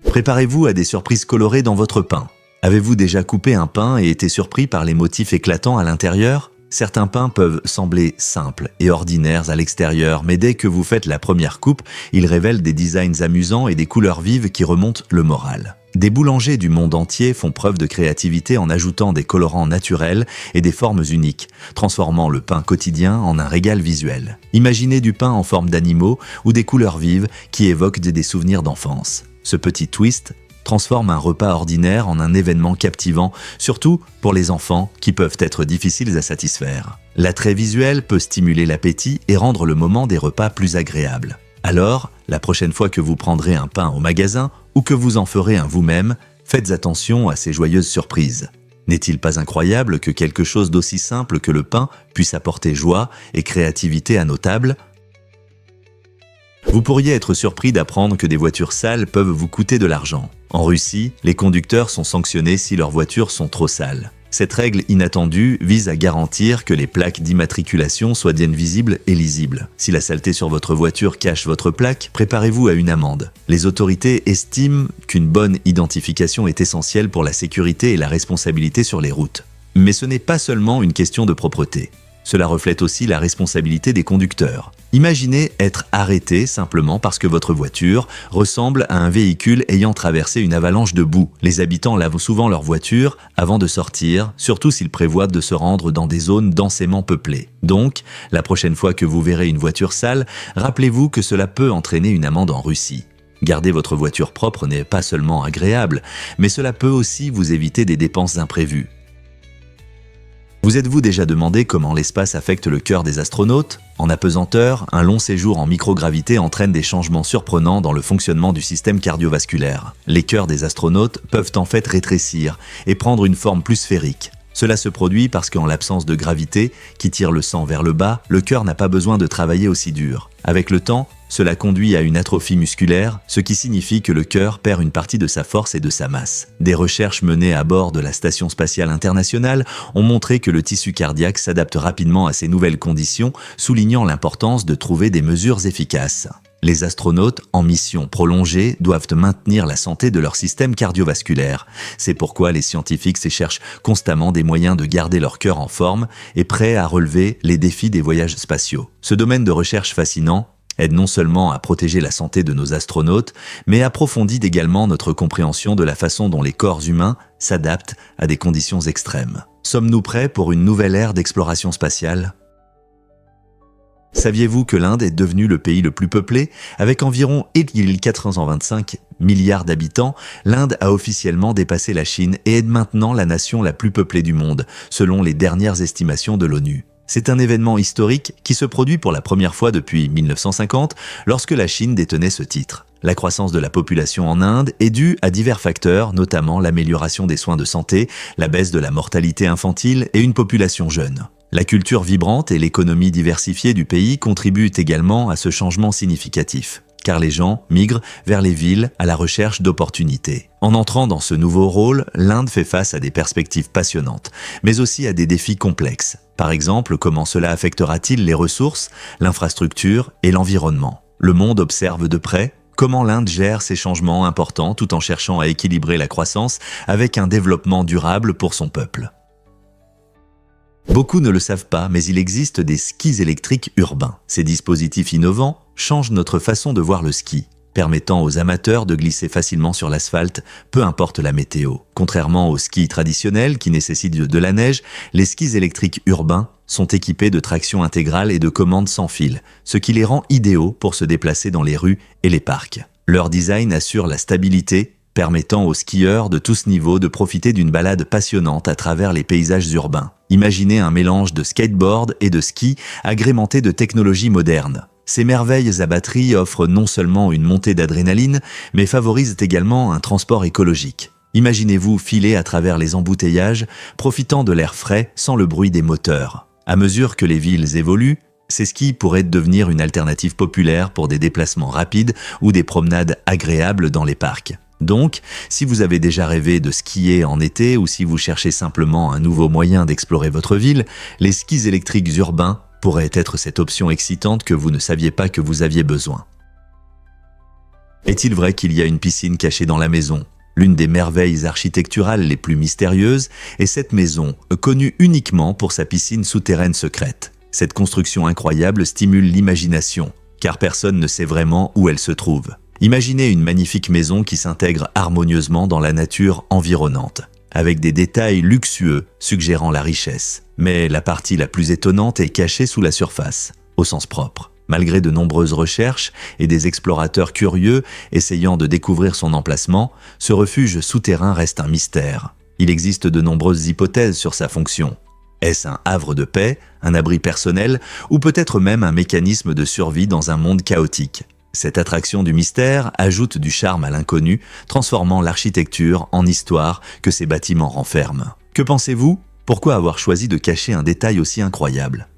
Préparez-vous à des surprises colorées dans votre pain. Avez-vous déjà coupé un pain et été surpris par les motifs éclatants à l'intérieur ? Certains pains peuvent sembler simples et ordinaires à l'extérieur, mais dès que vous faites la première coupe, ils révèlent des designs amusants et des couleurs vives qui remontent le moral. Des boulangers du monde entier font preuve de créativité en ajoutant des colorants naturels et des formes uniques, transformant le pain quotidien en un régal visuel. Imaginez du pain en forme d'animaux ou des couleurs vives qui évoquent des souvenirs d'enfance. Ce petit twist transforme un repas ordinaire en un événement captivant, surtout pour les enfants qui peuvent être difficiles à satisfaire. L'attrait visuel peut stimuler l'appétit et rendre le moment des repas plus agréable. Alors, la prochaine fois que vous prendrez un pain au magasin ou que vous en ferez un vous-même, faites attention à ces joyeuses surprises. N'est-il pas incroyable que quelque chose d'aussi simple que le pain puisse apporter joie et créativité à nos tables ? Vous pourriez être surpris d'apprendre que des voitures sales peuvent vous coûter de l'argent. En Russie, les conducteurs sont sanctionnés si leurs voitures sont trop sales. Cette règle inattendue vise à garantir que les plaques d'immatriculation soient bien visibles et lisibles. Si la saleté sur votre voiture cache votre plaque, préparez-vous à une amende. Les autorités estiment qu'une bonne identification est essentielle pour la sécurité et la responsabilité sur les routes. Mais ce n'est pas seulement une question de propreté. Cela reflète aussi la responsabilité des conducteurs. Imaginez être arrêté simplement parce que votre voiture ressemble à un véhicule ayant traversé une avalanche de boue. Les habitants lavent souvent leur voiture avant de sortir, surtout s'ils prévoient de se rendre dans des zones densément peuplées. Donc, la prochaine fois que vous verrez une voiture sale, rappelez-vous que cela peut entraîner une amende en Russie. Garder votre voiture propre n'est pas seulement agréable, mais cela peut aussi vous éviter des dépenses imprévues. Vous êtes-vous déjà demandé comment l'espace affecte le cœur des astronautes ? En apesanteur, un long séjour en microgravité entraîne des changements surprenants dans le fonctionnement du système cardiovasculaire. Les cœurs des astronautes peuvent en fait rétrécir et prendre une forme plus sphérique. Cela se produit parce qu'en l'absence de gravité, qui tire le sang vers le bas, le cœur n'a pas besoin de travailler aussi dur. Avec le temps, cela conduit à une atrophie musculaire, ce qui signifie que le cœur perd une partie de sa force et de sa masse. Des recherches menées à bord de la Station spatiale internationale ont montré que le tissu cardiaque s'adapte rapidement à ces nouvelles conditions, soulignant l'importance de trouver des mesures efficaces. Les astronautes en mission prolongée doivent maintenir la santé de leur système cardiovasculaire. C'est pourquoi les scientifiques cherchent constamment des moyens de garder leur cœur en forme et prêts à relever les défis des voyages spatiaux. Ce domaine de recherche fascinant aide non seulement à protéger la santé de nos astronautes, mais approfondit également notre compréhension de la façon dont les corps humains s'adaptent à des conditions extrêmes. Sommes-nous prêts pour une nouvelle ère d'exploration spatiale ? Saviez-vous que l'Inde est devenue le pays le plus peuplé ? Avec environ 425 milliards d'habitants, l'Inde a officiellement dépassé la Chine et est maintenant la nation la plus peuplée du monde, selon les dernières estimations de l'ONU. C'est un événement historique qui se produit pour la première fois depuis 1950, lorsque la Chine détenait ce titre. La croissance de la population en Inde est due à divers facteurs, notamment l'amélioration des soins de santé, la baisse de la mortalité infantile et une population jeune. La culture vibrante et l'économie diversifiée du pays contribuent également à ce changement significatif, car les gens migrent vers les villes à la recherche d'opportunités. En entrant dans ce nouveau rôle, l'Inde fait face à des perspectives passionnantes, mais aussi à des défis complexes. Par exemple, comment cela affectera-t-il les ressources, l'infrastructure et l'environnement ? Le monde observe de près comment l'Inde gère ces changements importants tout en cherchant à équilibrer la croissance avec un développement durable pour son peuple. Beaucoup ne le savent pas, mais il existe des skis électriques urbains. Ces dispositifs innovants changent notre façon de voir le ski, permettant aux amateurs de glisser facilement sur l'asphalte, peu importe la météo. Contrairement aux skis traditionnels qui nécessitent de la neige, les skis électriques urbains sont équipés de traction intégrale et de commandes sans fil, ce qui les rend idéaux pour se déplacer dans les rues et les parcs. Leur design assure la stabilité, permettant aux skieurs de tous niveaux de profiter d'une balade passionnante à travers les paysages urbains. Imaginez un mélange de skateboard et de ski agrémenté de technologies modernes. Ces merveilles à batterie offrent non seulement une montée d'adrénaline, mais favorisent également un transport écologique. Imaginez-vous filer à travers les embouteillages, profitant de l'air frais sans le bruit des moteurs. À mesure que les villes évoluent, ces skis pourraient devenir une alternative populaire pour des déplacements rapides ou des promenades agréables dans les parcs. Donc, si vous avez déjà rêvé de skier en été ou si vous cherchez simplement un nouveau moyen d'explorer votre ville, les skis électriques urbains pourraient être cette option excitante que vous ne saviez pas que vous aviez besoin. Est-il vrai qu'il y a une piscine cachée dans la maison ? L'une des merveilles architecturales les plus mystérieuses est cette maison, connue uniquement pour sa piscine souterraine secrète. Cette construction incroyable stimule l'imagination, car personne ne sait vraiment où elle se trouve. Imaginez une magnifique maison qui s'intègre harmonieusement dans la nature environnante, avec des détails luxueux suggérant la richesse. Mais la partie la plus étonnante est cachée sous la surface, au sens propre. Malgré de nombreuses recherches et des explorateurs curieux essayant de découvrir son emplacement, ce refuge souterrain reste un mystère. Il existe de nombreuses hypothèses sur sa fonction. Est-ce un havre de paix, un abri personnel, ou peut-être même un mécanisme de survie dans un monde chaotique ? Cette attraction du mystère ajoute du charme à l'inconnu, transformant l'architecture en histoire que ces bâtiments renferment. Que pensez-vous ? Pourquoi avoir choisi de cacher un détail aussi incroyable ?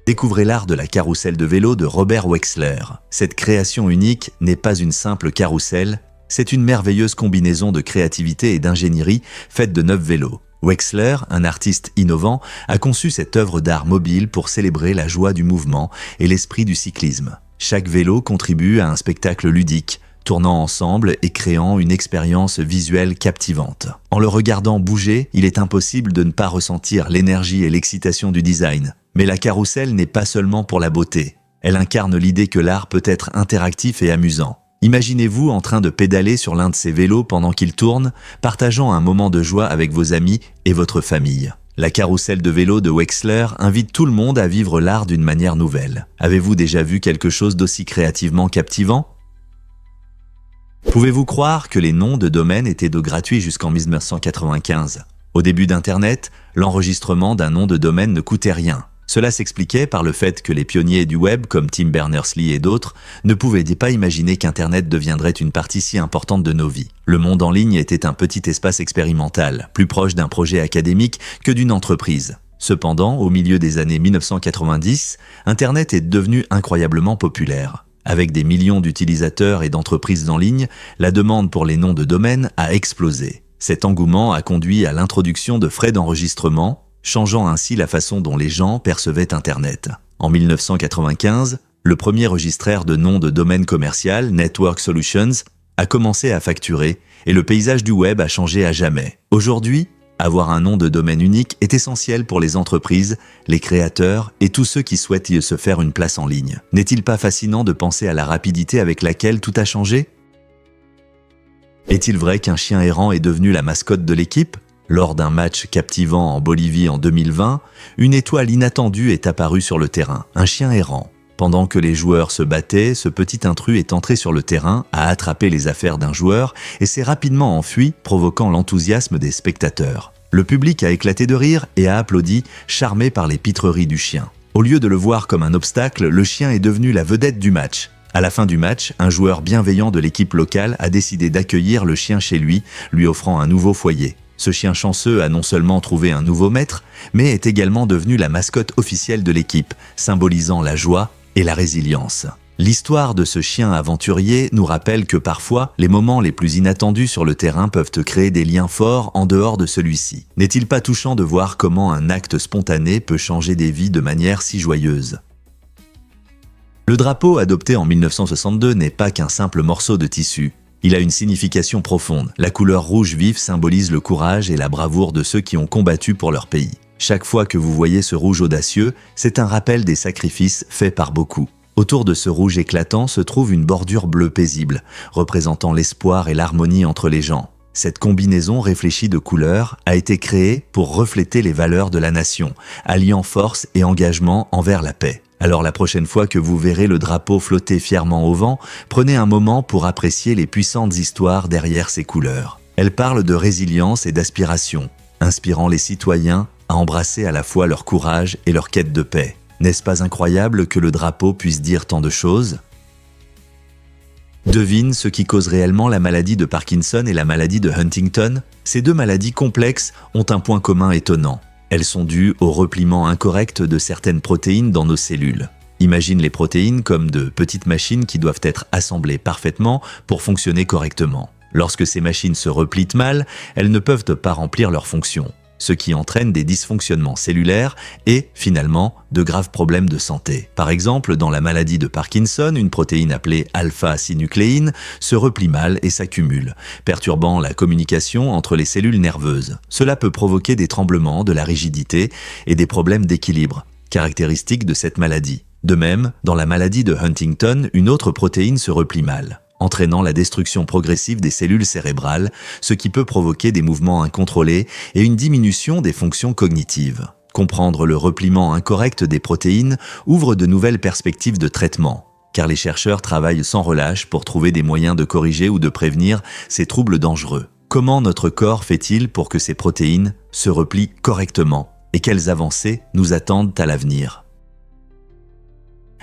Découvrez l'art de la carrousel de vélo de Robert Wexler. Cette création unique n'est pas une simple carrousel, c'est une merveilleuse combinaison de créativité et d'ingénierie faite de 9 vélos. Wexler, un artiste innovant, a conçu cette œuvre d'art mobile pour célébrer la joie du mouvement et l'esprit du cyclisme. Chaque vélo contribue à un spectacle ludique, tournant ensemble et créant une expérience visuelle captivante. En le regardant bouger, il est impossible de ne pas ressentir l'énergie et l'excitation du design. Mais la carrousel n'est pas seulement pour la beauté. Elle incarne l'idée que l'art peut être interactif et amusant. Imaginez-vous en train de pédaler sur l'un de ces vélos pendant qu'il tourne, partageant un moment de joie avec vos amis et votre famille. La carrousel de vélo de Wexler invite tout le monde à vivre l'art d'une manière nouvelle. Avez-vous déjà vu quelque chose d'aussi créativement captivant ? Pouvez-vous croire que les noms de domaine étaient gratuits jusqu'en 1995 ? Au début d'Internet, l'enregistrement d'un nom de domaine ne coûtait rien. Cela s'expliquait par le fait que les pionniers du web, comme Tim Berners-Lee et d'autres, ne pouvaient pas imaginer qu'Internet deviendrait une partie si importante de nos vies. Le monde en ligne était un petit espace expérimental, plus proche d'un projet académique que d'une entreprise. Cependant, au milieu des années 1990, Internet est devenu incroyablement populaire. Avec des millions d'utilisateurs et d'entreprises en ligne, la demande pour les noms de domaine a explosé. Cet engouement a conduit à l'introduction de frais d'enregistrement, changeant ainsi la façon dont les gens percevaient Internet. En 1995, le premier registraire de nom de domaine commercial, Network Solutions, a commencé à facturer et le paysage du web a changé à jamais. Aujourd'hui, Avoir un nom de domaine unique est essentiel pour les entreprises, les créateurs et tous ceux qui souhaitent y se faire une place en ligne. N'est-il pas fascinant de penser à la rapidité avec laquelle tout a changé ? Est-il vrai qu'un chien errant est devenu la mascotte de l'équipe ? Lors d'un match captivant en Bolivie en 2020, une étoile inattendue est apparue sur le terrain, un chien errant. Pendant que les joueurs se battaient, ce petit intrus est entré sur le terrain, a attrapé les affaires d'un joueur et s'est rapidement enfui, provoquant l'enthousiasme des spectateurs. Le public a éclaté de rire et a applaudi, charmé par les pitreries du chien. Au lieu de le voir comme un obstacle, le chien est devenu la vedette du match. À la fin du match, un joueur bienveillant de l'équipe locale a décidé d'accueillir le chien chez lui, lui offrant un nouveau foyer. Ce chien chanceux a non seulement trouvé un nouveau maître, mais est également devenu la mascotte officielle de l'équipe, symbolisant la joie et la résilience. L'histoire de ce chien aventurier nous rappelle que parfois, les moments les plus inattendus sur le terrain peuvent créer des liens forts en dehors de celui-ci. N'est-il pas touchant de voir comment un acte spontané peut changer des vies de manière si joyeuse ? Le drapeau adopté en 1962 n'est pas qu'un simple morceau de tissu. Il a une signification profonde. La couleur rouge vive symbolise le courage et la bravoure de ceux qui ont combattu pour leur pays. Chaque fois que vous voyez ce rouge audacieux, c'est un rappel des sacrifices faits par beaucoup. Autour de ce rouge éclatant se trouve une bordure bleue paisible, représentant l'espoir et l'harmonie entre les gens. Cette combinaison réfléchie de couleurs a été créée pour refléter les valeurs de la nation, alliant force et engagement envers la paix. Alors la prochaine fois que vous verrez le drapeau flotter fièrement au vent, prenez un moment pour apprécier les puissantes histoires derrière ces couleurs. Elles parlent de résilience et d'aspiration, inspirant les citoyens à embrasser à la fois leur courage et leur quête de paix. N'est-ce pas incroyable que le drapeau puisse dire tant de choses ? Devine ce qui cause réellement la maladie de Parkinson et la maladie de Huntington. Ces deux maladies complexes ont un point commun étonnant. Elles sont dues au repliement incorrect de certaines protéines dans nos cellules. Imagine les protéines comme de petites machines qui doivent être assemblées parfaitement pour fonctionner correctement. Lorsque ces machines se replient mal, elles ne peuvent pas remplir leur fonction, ce qui entraîne des dysfonctionnements cellulaires et, finalement, de graves problèmes de santé. Par exemple, dans la maladie de Parkinson, une protéine appelée alpha-synucléine se replie mal et s'accumule, perturbant la communication entre les cellules nerveuses. Cela peut provoquer des tremblements, de la rigidité et des problèmes d'équilibre, caractéristiques de cette maladie. De même, dans la maladie de Huntington, une autre protéine se replie mal, entraînant la destruction progressive des cellules cérébrales, ce qui peut provoquer des mouvements incontrôlés et une diminution des fonctions cognitives. Comprendre le repliement incorrect des protéines ouvre de nouvelles perspectives de traitement, car les chercheurs travaillent sans relâche pour trouver des moyens de corriger ou de prévenir ces troubles dangereux. Comment notre corps fait-il pour que ces protéines se replient correctement et quelles avancées nous attendent à l'avenir ?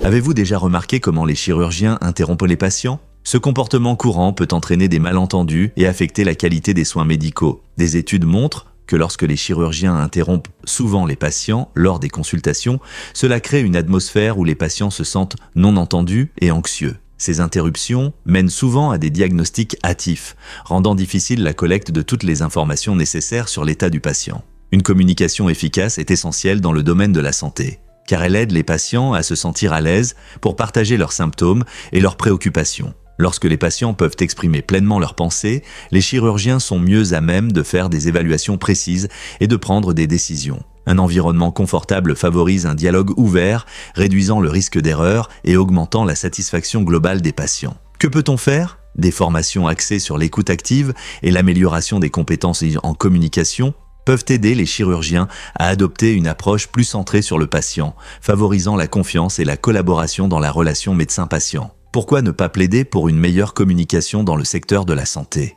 Avez-vous déjà remarqué comment les chirurgiens interrompent les patients ? Ce comportement courant peut entraîner des malentendus et affecter la qualité des soins médicaux. Des études montrent que lorsque les chirurgiens interrompent souvent les patients lors des consultations, cela crée une atmosphère où les patients se sentent non entendus et anxieux. Ces interruptions mènent souvent à des diagnostics hâtifs, rendant difficile la collecte de toutes les informations nécessaires sur l'état du patient. Une communication efficace est essentielle dans le domaine de la santé, car elle aide les patients à se sentir à l'aise pour partager leurs symptômes et leurs préoccupations. Lorsque les patients peuvent exprimer pleinement leurs pensées, les chirurgiens sont mieux à même de faire des évaluations précises et de prendre des décisions. Un environnement confortable favorise un dialogue ouvert, réduisant le risque d'erreur et augmentant la satisfaction globale des patients. Que peut-on faire ? Des formations axées sur l'écoute active et l'amélioration des compétences en communication peuvent aider les chirurgiens à adopter une approche plus centrée sur le patient, favorisant la confiance et la collaboration dans la relation médecin-patient. Pourquoi ne pas plaider pour une meilleure communication dans le secteur de la santé ?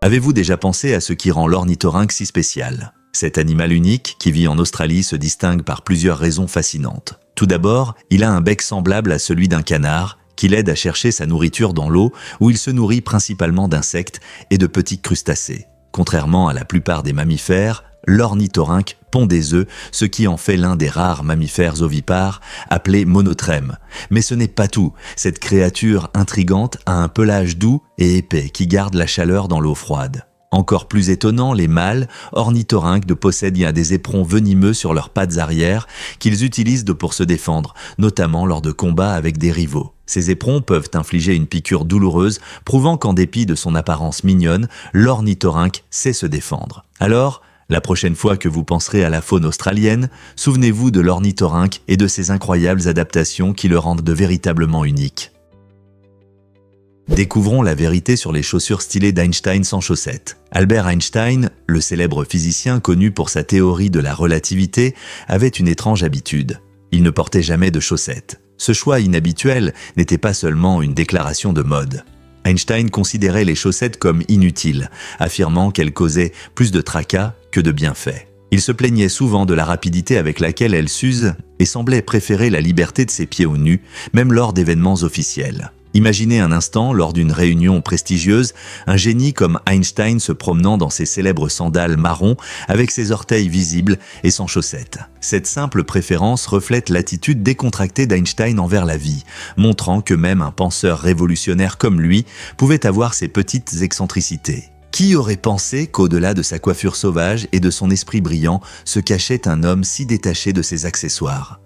Avez-vous déjà pensé à ce qui rend l'ornithorynque si spécial ? Cet animal unique, qui vit en Australie, se distingue par plusieurs raisons fascinantes. Tout d'abord, il a un bec semblable à celui d'un canard, qui l'aide à chercher sa nourriture dans l'eau, où il se nourrit principalement d'insectes et de petits crustacés. Contrairement à la plupart des mammifères, l'ornithorynque pond des œufs, ce qui en fait l'un des rares mammifères ovipares appelés monotrèmes. Mais ce n'est pas tout. Cette créature intrigante a un pelage doux et épais qui garde la chaleur dans l'eau froide. Encore plus étonnant, les mâles ornithorynques possèdent des éperons venimeux sur leurs pattes arrière qu'ils utilisent pour se défendre, notamment lors de combats avec des rivaux. Ces éperons peuvent infliger une piqûre douloureuse, prouvant qu'en dépit de son apparence mignonne, l'ornithorynque sait se défendre. Alors, la prochaine fois que vous penserez à la faune australienne, souvenez-vous de l'ornithorynque et de ses incroyables adaptations qui le rendent véritablement unique. Découvrons la vérité sur les chaussures stylées d'Einstein sans chaussettes. Albert Einstein, le célèbre physicien connu pour sa théorie de la relativité, avait une étrange habitude. Il ne portait jamais de chaussettes. Ce choix inhabituel n'était pas seulement une déclaration de mode. Einstein considérait les chaussettes comme inutiles, affirmant qu'elles causaient plus de tracas que de bienfaits. Il se plaignait souvent de la rapidité avec laquelle elles s'usent et semblait préférer la liberté de ses pieds nus, même lors d'événements officiels. Imaginez un instant, lors d'une réunion prestigieuse, un génie comme Einstein se promenant dans ses célèbres sandales marron avec ses orteils visibles et sans chaussettes. Cette simple préférence reflète l'attitude décontractée d'Einstein envers la vie, montrant que même un penseur révolutionnaire comme lui pouvait avoir ses petites excentricités. Qui aurait pensé qu'au-delà de sa coiffure sauvage et de son esprit brillant se cachait un homme si détaché de ses accessoires ?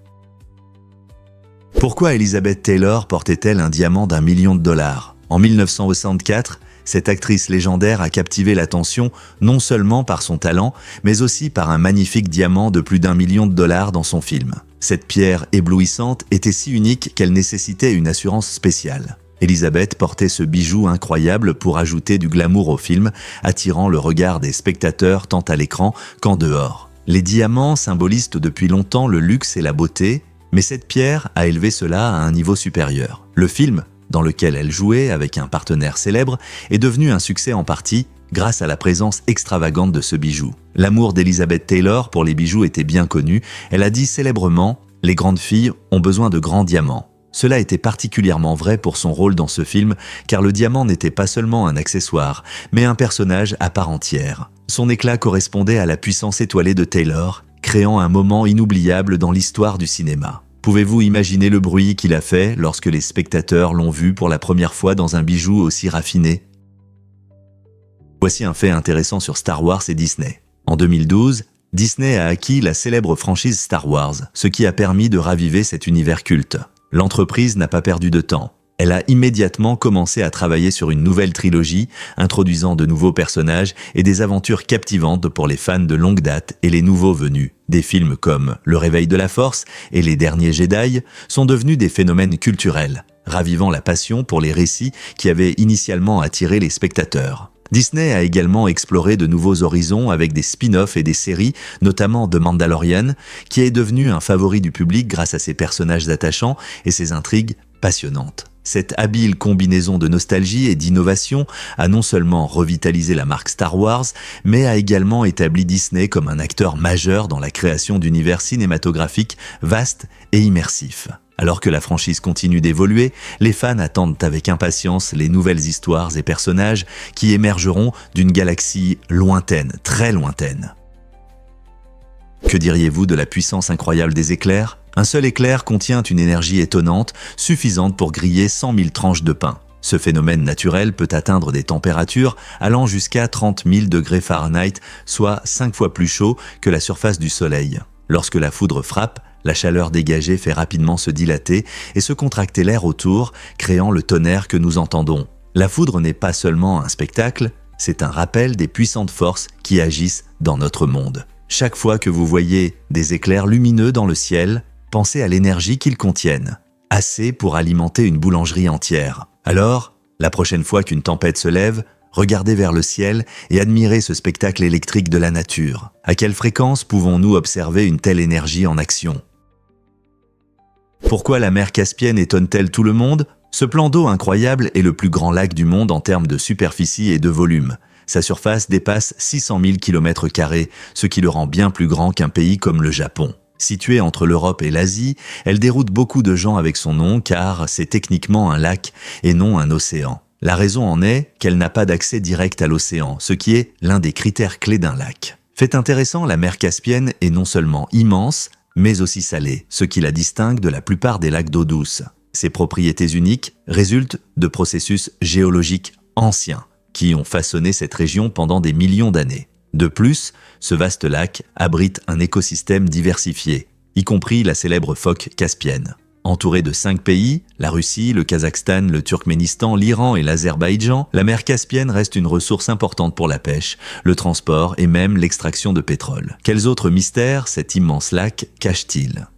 Pourquoi Elizabeth Taylor portait-elle un diamant d'1 million de dollars ? En 1964, cette actrice légendaire a captivé l'attention non seulement par son talent, mais aussi par un magnifique diamant de plus d'1 million de dollars dans son film. Cette pierre éblouissante était si unique qu'elle nécessitait une assurance spéciale. Elizabeth portait ce bijou incroyable pour ajouter du glamour au film, attirant le regard des spectateurs tant à l'écran qu'en dehors. Les diamants symbolisent depuis longtemps le luxe et la beauté, mais cette pierre a élevé cela à un niveau supérieur. Le film, dans lequel elle jouait avec un partenaire célèbre, est devenu un succès en partie grâce à la présence extravagante de ce bijou. L'amour d'Elizabeth Taylor pour les bijoux était bien connu. Elle a dit célèbrement « Les grandes filles ont besoin de grands diamants ». Cela était particulièrement vrai pour son rôle dans ce film, car le diamant n'était pas seulement un accessoire, mais un personnage à part entière. Son éclat correspondait à la puissance étoilée de Taylor, créant un moment inoubliable dans l'histoire du cinéma. Pouvez-vous imaginer le bruit qu'il a fait lorsque les spectateurs l'ont vu pour la première fois dans un bijou aussi raffiné ? Voici un fait intéressant sur Star Wars et Disney. En 2012, Disney a acquis la célèbre franchise Star Wars, ce qui a permis de raviver cet univers culte. L'entreprise n'a pas perdu de temps. Elle a immédiatement commencé à travailler sur une nouvelle trilogie, introduisant de nouveaux personnages et des aventures captivantes pour les fans de longue date et les nouveaux venus. Des films comme Le Réveil de la Force et Les Derniers Jedi sont devenus des phénomènes culturels, ravivant la passion pour les récits qui avaient initialement attiré les spectateurs. Disney a également exploré de nouveaux horizons avec des spin-offs et des séries, notamment The Mandalorian, qui est devenu un favori du public grâce à ses personnages attachants et ses intrigues passionnantes. Cette habile combinaison de nostalgie et d'innovation a non seulement revitalisé la marque Star Wars, mais a également établi Disney comme un acteur majeur dans la création d'univers cinématographiques vastes et immersifs. Alors que la franchise continue d'évoluer, les fans attendent avec impatience les nouvelles histoires et personnages qui émergeront d'une galaxie lointaine, très lointaine. Que diriez-vous de la puissance incroyable des éclairs ? Un seul éclair contient une énergie étonnante, suffisante pour griller 100 000 tranches de pain. Ce phénomène naturel peut atteindre des températures allant jusqu'à 30 000 degrés Fahrenheit, soit 5 fois plus chaud que la surface du Soleil. Lorsque la foudre frappe, la chaleur dégagée fait rapidement se dilater et se contracter l'air autour, créant le tonnerre que nous entendons. La foudre n'est pas seulement un spectacle, c'est un rappel des puissantes forces qui agissent dans notre monde. Chaque fois que vous voyez des éclairs lumineux dans le ciel, pensez à l'énergie qu'ils contiennent, assez pour alimenter une boulangerie entière. Alors, la prochaine fois qu'une tempête se lève, regardez vers le ciel et admirez ce spectacle électrique de la nature. À quelle fréquence pouvons-nous observer une telle énergie en action ? Pourquoi la mer Caspienne étonne-t-elle tout le monde ? Ce plan d'eau incroyable est le plus grand lac du monde en termes de superficie et de volume. Sa surface dépasse 600 000 km², ce qui le rend bien plus grand qu'un pays comme le Japon. Située entre l'Europe et l'Asie, elle déroute beaucoup de gens avec son nom car c'est techniquement un lac et non un océan. La raison en est qu'elle n'a pas d'accès direct à l'océan, ce qui est l'un des critères clés d'un lac. Fait intéressant, la mer Caspienne est non seulement immense, mais aussi salée, ce qui la distingue de la plupart des lacs d'eau douce. Ses propriétés uniques résultent de processus géologiques anciens. qui ont façonné cette région pendant des millions d'années. De plus, ce vaste lac abrite un écosystème diversifié, y compris la célèbre phoque caspienne. Entourée de 5 pays, la Russie, le Kazakhstan, le Turkménistan, l'Iran et l'Azerbaïdjan, la mer Caspienne reste une ressource importante pour la pêche, le transport et même l'extraction de pétrole. Quels autres mystères cet immense lac cache-t-il ?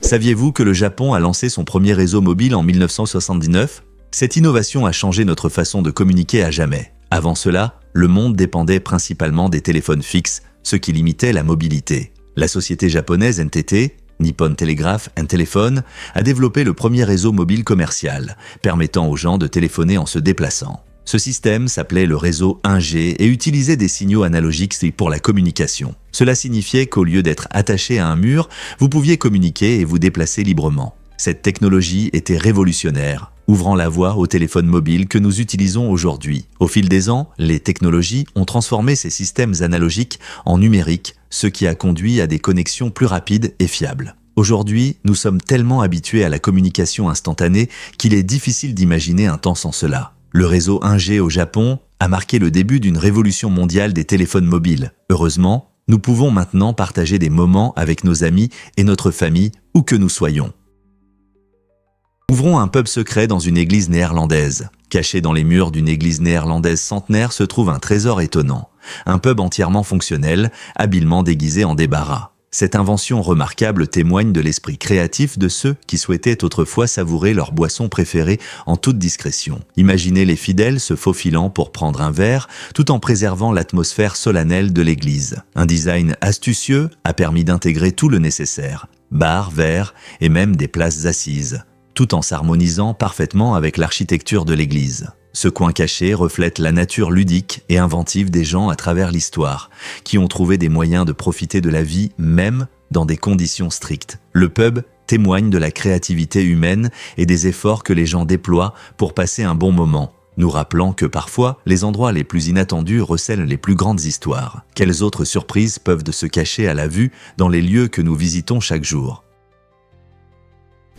Saviez-vous que le Japon a lancé son premier réseau mobile en 1979 ? Cette innovation a changé notre façon de communiquer à jamais. Avant cela, le monde dépendait principalement des téléphones fixes, ce qui limitait la mobilité. La société japonaise NTT, Nippon Telegraph and Telephone, a développé le premier réseau mobile commercial, permettant aux gens de téléphoner en se déplaçant. Ce système s'appelait le réseau 1G et utilisait des signaux analogiques pour la communication. Cela signifiait qu'au lieu d'être attaché à un mur, vous pouviez communiquer et vous déplacer librement. Cette technologie était révolutionnaire, ouvrant la voie au téléphone mobile que nous utilisons aujourd'hui. Au fil des ans, les technologies ont transformé ces systèmes analogiques en numériques, ce qui a conduit à des connexions plus rapides et fiables. Aujourd'hui, nous sommes tellement habitués à la communication instantanée qu'il est difficile d'imaginer un temps sans cela. Le réseau 1G au Japon a marqué le début d'une révolution mondiale des téléphones mobiles. Heureusement, nous pouvons maintenant partager des moments avec nos amis et notre famille où que nous soyons. Ouvrons un pub secret dans une église néerlandaise. Caché dans les murs d'une église néerlandaise centenaire se trouve un trésor étonnant. Un pub entièrement fonctionnel, habilement déguisé en débarras. Cette invention remarquable témoigne de l'esprit créatif de ceux qui souhaitaient autrefois savourer leur boisson préférée en toute discrétion. Imaginez les fidèles se faufilant pour prendre un verre, tout en préservant l'atmosphère solennelle de l'église. Un design astucieux a permis d'intégrer tout le nécessaire. Bar, verre et même des places assises, tout en s'harmonisant parfaitement avec l'architecture de l'église. Ce coin caché reflète la nature ludique et inventive des gens à travers l'histoire, qui ont trouvé des moyens de profiter de la vie même dans des conditions strictes. Le pub témoigne de la créativité humaine et des efforts que les gens déploient pour passer un bon moment, nous rappelant que parfois, les endroits les plus inattendus recèlent les plus grandes histoires. Quelles autres surprises peuvent se cacher à la vue dans les lieux que nous visitons chaque jour ?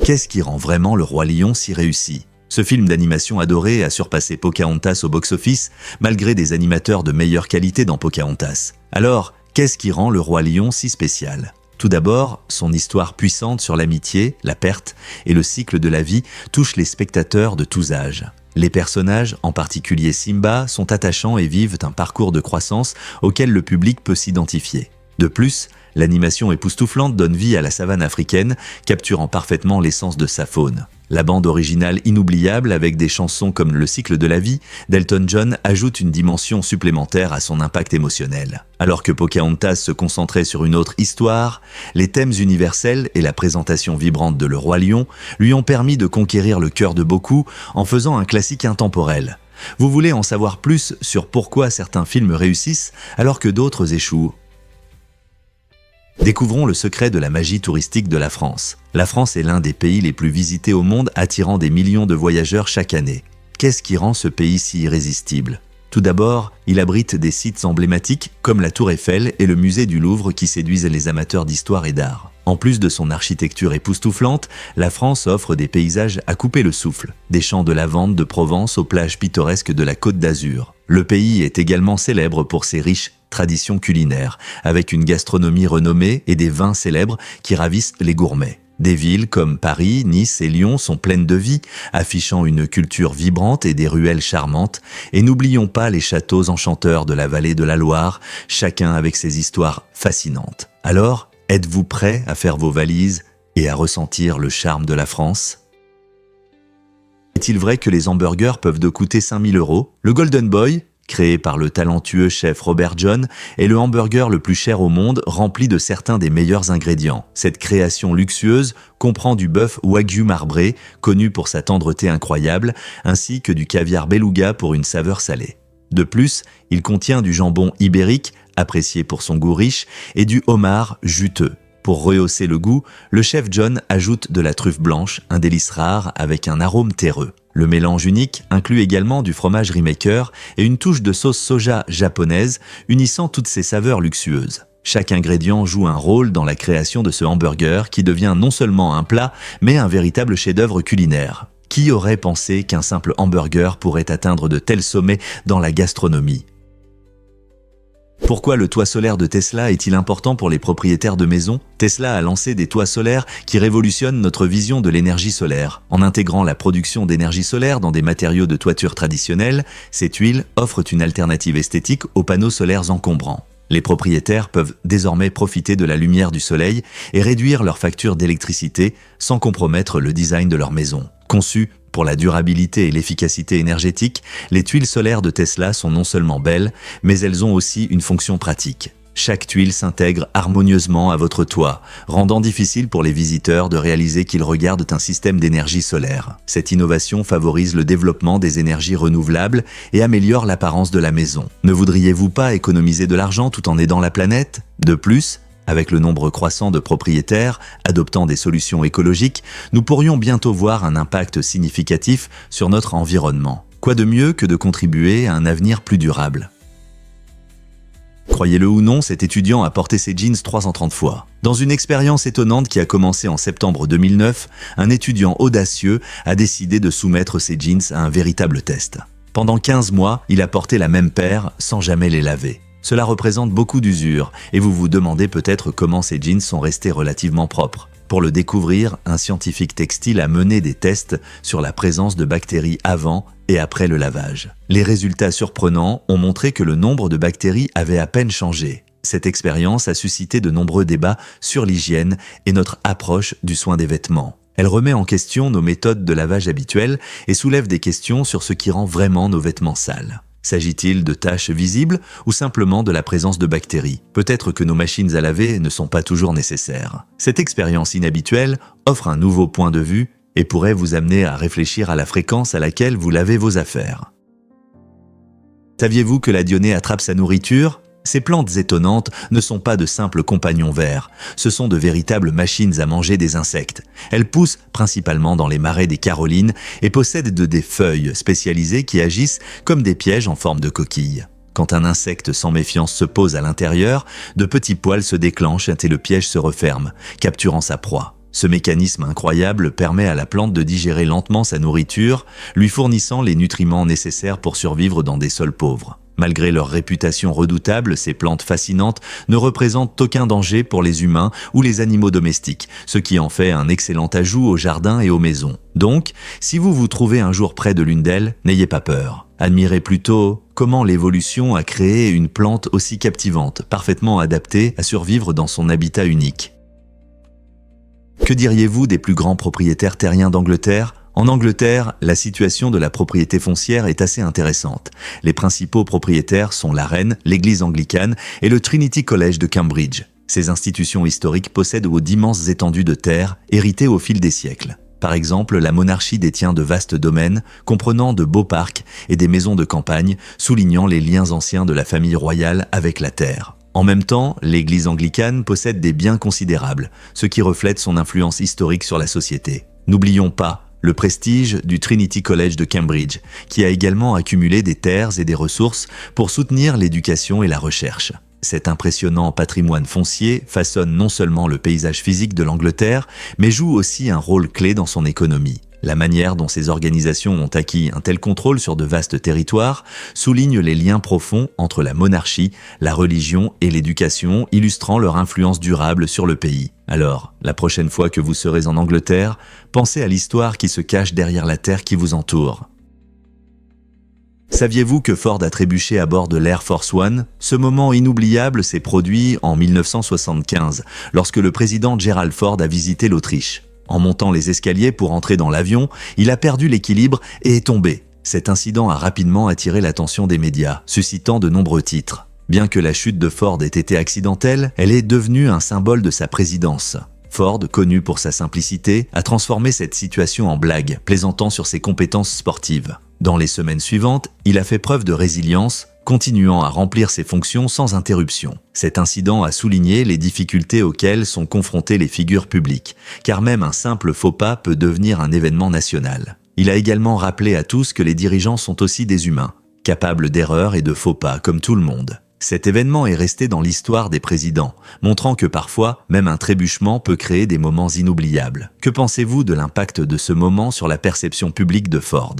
Qu'est-ce qui rend vraiment Le Roi Lion si réussi ? Ce film d'animation adoré a surpassé Pocahontas au box-office, malgré des animateurs de meilleure qualité dans Pocahontas. Alors, qu'est-ce qui rend Le Roi Lion si spécial ? Tout d'abord, son histoire puissante sur l'amitié, la perte et le cycle de la vie touche les spectateurs de tous âges. Les personnages, en particulier Simba, sont attachants et vivent un parcours de croissance auquel le public peut s'identifier. De plus, l'animation époustouflante donne vie à la savane africaine, capturant parfaitement l'essence de sa faune. La bande originale inoubliable, avec des chansons comme Le cycle de la vie, d'Elton John ajoute une dimension supplémentaire à son impact émotionnel. Alors que Pocahontas se concentrait sur une autre histoire, les thèmes universels et la présentation vibrante de Le Roi Lion lui ont permis de conquérir le cœur de beaucoup en faisant un classique intemporel. Vous voulez en savoir plus sur pourquoi certains films réussissent alors que d'autres échouent ? Découvrons le secret de la magie touristique de la France. La France est l'un des pays les plus visités au monde, attirant des millions de voyageurs chaque année. Qu'est-ce qui rend ce pays si irrésistible ? Tout d'abord, il abrite des sites emblématiques comme la Tour Eiffel et le musée du Louvre qui séduisent les amateurs d'histoire et d'art. En plus de son architecture époustouflante, la France offre des paysages à couper le souffle, des champs de lavande de Provence aux plages pittoresques de la Côte d'Azur. Le pays est également célèbre pour ses riches traditions culinaires, avec une gastronomie renommée et des vins célèbres qui ravissent les gourmets. Des villes comme Paris, Nice et Lyon sont pleines de vie, affichant une culture vibrante et des ruelles charmantes. Et n'oublions pas les châteaux enchanteurs de la vallée de la Loire, chacun avec ses histoires fascinantes. Alors, êtes-vous prêts à faire vos valises et à ressentir le charme de la France ? Est-il vrai que les hamburgers peuvent coûter 5 000 €? Le Golden Boy, créé par le talentueux chef Robert John, est le hamburger le plus cher au monde, rempli de certains des meilleurs ingrédients. Cette création luxueuse comprend du bœuf wagyu marbré, connu pour sa tendreté incroyable, ainsi que du caviar beluga pour une saveur salée. De plus, il contient du jambon ibérique, apprécié pour son goût riche, et du homard juteux. Pour rehausser le goût, le chef John ajoute de la truffe blanche, un délice rare avec un arôme terreux. Le mélange unique inclut également du fromage Remaker et une touche de sauce soja japonaise, unissant toutes ces saveurs luxueuses. Chaque ingrédient joue un rôle dans la création de ce hamburger qui devient non seulement un plat, mais un véritable chef-d'œuvre culinaire. Qui aurait pensé qu'un simple hamburger pourrait atteindre de tels sommets dans la gastronomie ? Pourquoi le toit solaire de Tesla est-il important pour les propriétaires de maisons ? Tesla a lancé des toits solaires qui révolutionnent notre vision de l'énergie solaire. En intégrant la production d'énergie solaire dans des matériaux de toiture traditionnels, ces tuiles offrent une alternative esthétique aux panneaux solaires encombrants. Les propriétaires peuvent désormais profiter de la lumière du soleil et réduire leur facture d'électricité sans compromettre le design de leur maison. Conçues pour la durabilité et l'efficacité énergétique, les tuiles solaires de Tesla sont non seulement belles, mais elles ont aussi une fonction pratique. Chaque tuile s'intègre harmonieusement à votre toit, rendant difficile pour les visiteurs de réaliser qu'ils regardent un système d'énergie solaire. Cette innovation favorise le développement des énergies renouvelables et améliore l'apparence de la maison. Ne voudriez-vous pas économiser de l'argent tout en aidant la planète ? De plus, avec le nombre croissant de propriétaires adoptant des solutions écologiques, nous pourrions bientôt voir un impact significatif sur notre environnement. Quoi de mieux que de contribuer à un avenir plus durable ? Croyez-le ou non, cet étudiant a porté ses jeans 330 fois. Dans une expérience étonnante qui a commencé en septembre 2009, un étudiant audacieux a décidé de soumettre ses jeans à un véritable test. Pendant 15 mois, il a porté la même paire sans jamais les laver. Cela représente beaucoup d'usure et vous vous demandez peut-être comment ces jeans sont restés relativement propres. Pour le découvrir, un scientifique textile a mené des tests sur la présence de bactéries avant et après le lavage. Les résultats surprenants ont montré que le nombre de bactéries avait à peine changé. Cette expérience a suscité de nombreux débats sur l'hygiène et notre approche du soin des vêtements. Elle remet en question nos méthodes de lavage habituelles et soulève des questions sur ce qui rend vraiment nos vêtements sales. S'agit-il de taches visibles ou simplement de la présence de bactéries ? Peut-être que nos machines à laver ne sont pas toujours nécessaires. Cette expérience inhabituelle offre un nouveau point de vue et pourrait vous amener à réfléchir à la fréquence à laquelle vous lavez vos affaires. Saviez-vous que la dionée attrape sa nourriture ? Ces plantes étonnantes ne sont pas de simples compagnons verts, ce sont de véritables machines à manger des insectes. Elles poussent principalement dans les marais des Carolines et possèdent des feuilles spécialisées qui agissent comme des pièges en forme de coquille. Quand un insecte sans méfiance se pose à l'intérieur, de petits poils se déclenchent et le piège se referme, capturant sa proie. Ce mécanisme incroyable permet à la plante de digérer lentement sa nourriture, lui fournissant les nutriments nécessaires pour survivre dans des sols pauvres. Malgré leur réputation redoutable, ces plantes fascinantes ne représentent aucun danger pour les humains ou les animaux domestiques, ce qui en fait un excellent ajout aux jardins et aux maisons. Donc, si vous vous trouvez un jour près de l'une d'elles, n'ayez pas peur. Admirez plutôt comment l'évolution a créé une plante aussi captivante, parfaitement adaptée à survivre dans son habitat unique. Que diriez-vous des plus grands propriétaires terriens d'Angleterre ? En Angleterre, la situation de la propriété foncière est assez intéressante. Les principaux propriétaires sont la reine, l'église anglicane et le Trinity College de Cambridge. Ces institutions historiques possèdent d'immenses étendues de terre héritées au fil des siècles. Par exemple, la monarchie détient de vastes domaines, comprenant de beaux parcs et des maisons de campagne, soulignant les liens anciens de la famille royale avec la terre. En même temps, l'église anglicane possède des biens considérables, ce qui reflète son influence historique sur la société. N'oublions pas le prestige du Trinity College de Cambridge, qui a également accumulé des terres et des ressources pour soutenir l'éducation et la recherche. Cet impressionnant patrimoine foncier façonne non seulement le paysage physique de l'Angleterre, mais joue aussi un rôle clé dans son économie. La manière dont ces organisations ont acquis un tel contrôle sur de vastes territoires souligne les liens profonds entre la monarchie, la religion et l'éducation, illustrant leur influence durable sur le pays. Alors, la prochaine fois que vous serez en Angleterre, pensez à l'histoire qui se cache derrière la terre qui vous entoure. Saviez-vous que Ford a trébuché à bord de l'Air Force One ? Ce moment inoubliable s'est produit en 1975, lorsque le président Gerald Ford a visité l'Autriche. En montant les escaliers pour entrer dans l'avion, il a perdu l'équilibre et est tombé. Cet incident a rapidement attiré l'attention des médias, suscitant de nombreux titres. Bien que la chute de Ford ait été accidentelle, elle est devenue un symbole de sa présidence. Ford, connu pour sa simplicité, a transformé cette situation en blague, plaisantant sur ses compétences sportives. Dans les semaines suivantes, il a fait preuve de résilience, continuant à remplir ses fonctions sans interruption. Cet incident a souligné les difficultés auxquelles sont confrontées les figures publiques, car même un simple faux pas peut devenir un événement national. Il a également rappelé à tous que les dirigeants sont aussi des humains, capables d'erreurs et de faux pas comme tout le monde. Cet événement est resté dans l'histoire des présidents, montrant que parfois, même un trébuchement peut créer des moments inoubliables. Que pensez-vous de l'impact de ce moment sur la perception publique de Ford ?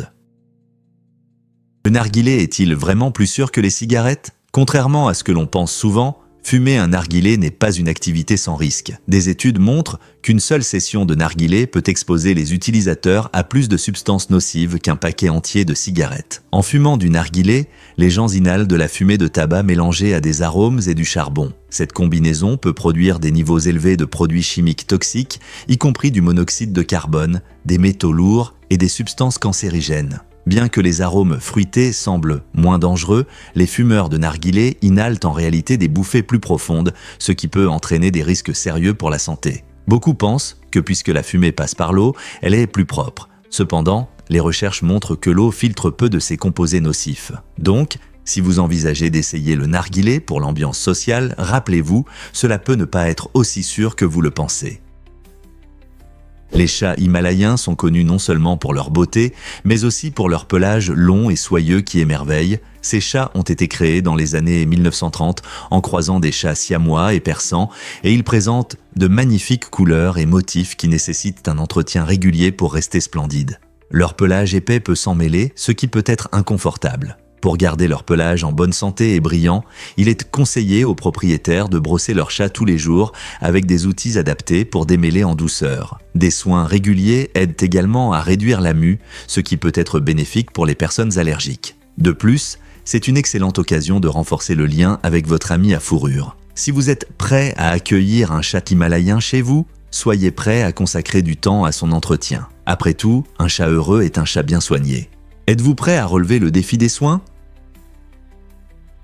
Le narguilé est-il vraiment plus sûr que les cigarettes ? Contrairement à ce que l'on pense souvent, fumer un narguilé n'est pas une activité sans risque. Des études montrent qu'une seule session de narguilé peut exposer les utilisateurs à plus de substances nocives qu'un paquet entier de cigarettes. En fumant du narguilé, les gens inhalent de la fumée de tabac mélangée à des arômes et du charbon. Cette combinaison peut produire des niveaux élevés de produits chimiques toxiques, y compris du monoxyde de carbone, des métaux lourds et des substances cancérigènes. Bien que les arômes fruités semblent moins dangereux, les fumeurs de narguilé inhalent en réalité des bouffées plus profondes, ce qui peut entraîner des risques sérieux pour la santé. Beaucoup pensent que puisque la fumée passe par l'eau, elle est plus propre. Cependant, les recherches montrent que l'eau filtre peu de ces composés nocifs. Donc, si vous envisagez d'essayer le narguilé pour l'ambiance sociale, rappelez-vous, cela peut ne pas être aussi sûr que vous le pensez. Les chats himalayens sont connus non seulement pour leur beauté, mais aussi pour leur pelage long et soyeux qui émerveille. Ces chats ont été créés dans les années 1930 en croisant des chats siamois et persans, et ils présentent de magnifiques couleurs et motifs qui nécessitent un entretien régulier pour rester splendides. Leur pelage épais peut s'en mêler, ce qui peut être inconfortable. Pour garder leur pelage en bonne santé et brillant, il est conseillé aux propriétaires de brosser leur chat tous les jours avec des outils adaptés pour démêler en douceur. Des soins réguliers aident également à réduire la mue, ce qui peut être bénéfique pour les personnes allergiques. De plus, c'est une excellente occasion de renforcer le lien avec votre ami à fourrure. Si vous êtes prêt à accueillir un chat himalayen chez vous, soyez prêt à consacrer du temps à son entretien. Après tout, un chat heureux est un chat bien soigné. Êtes-vous prêt à relever le défi des soins ?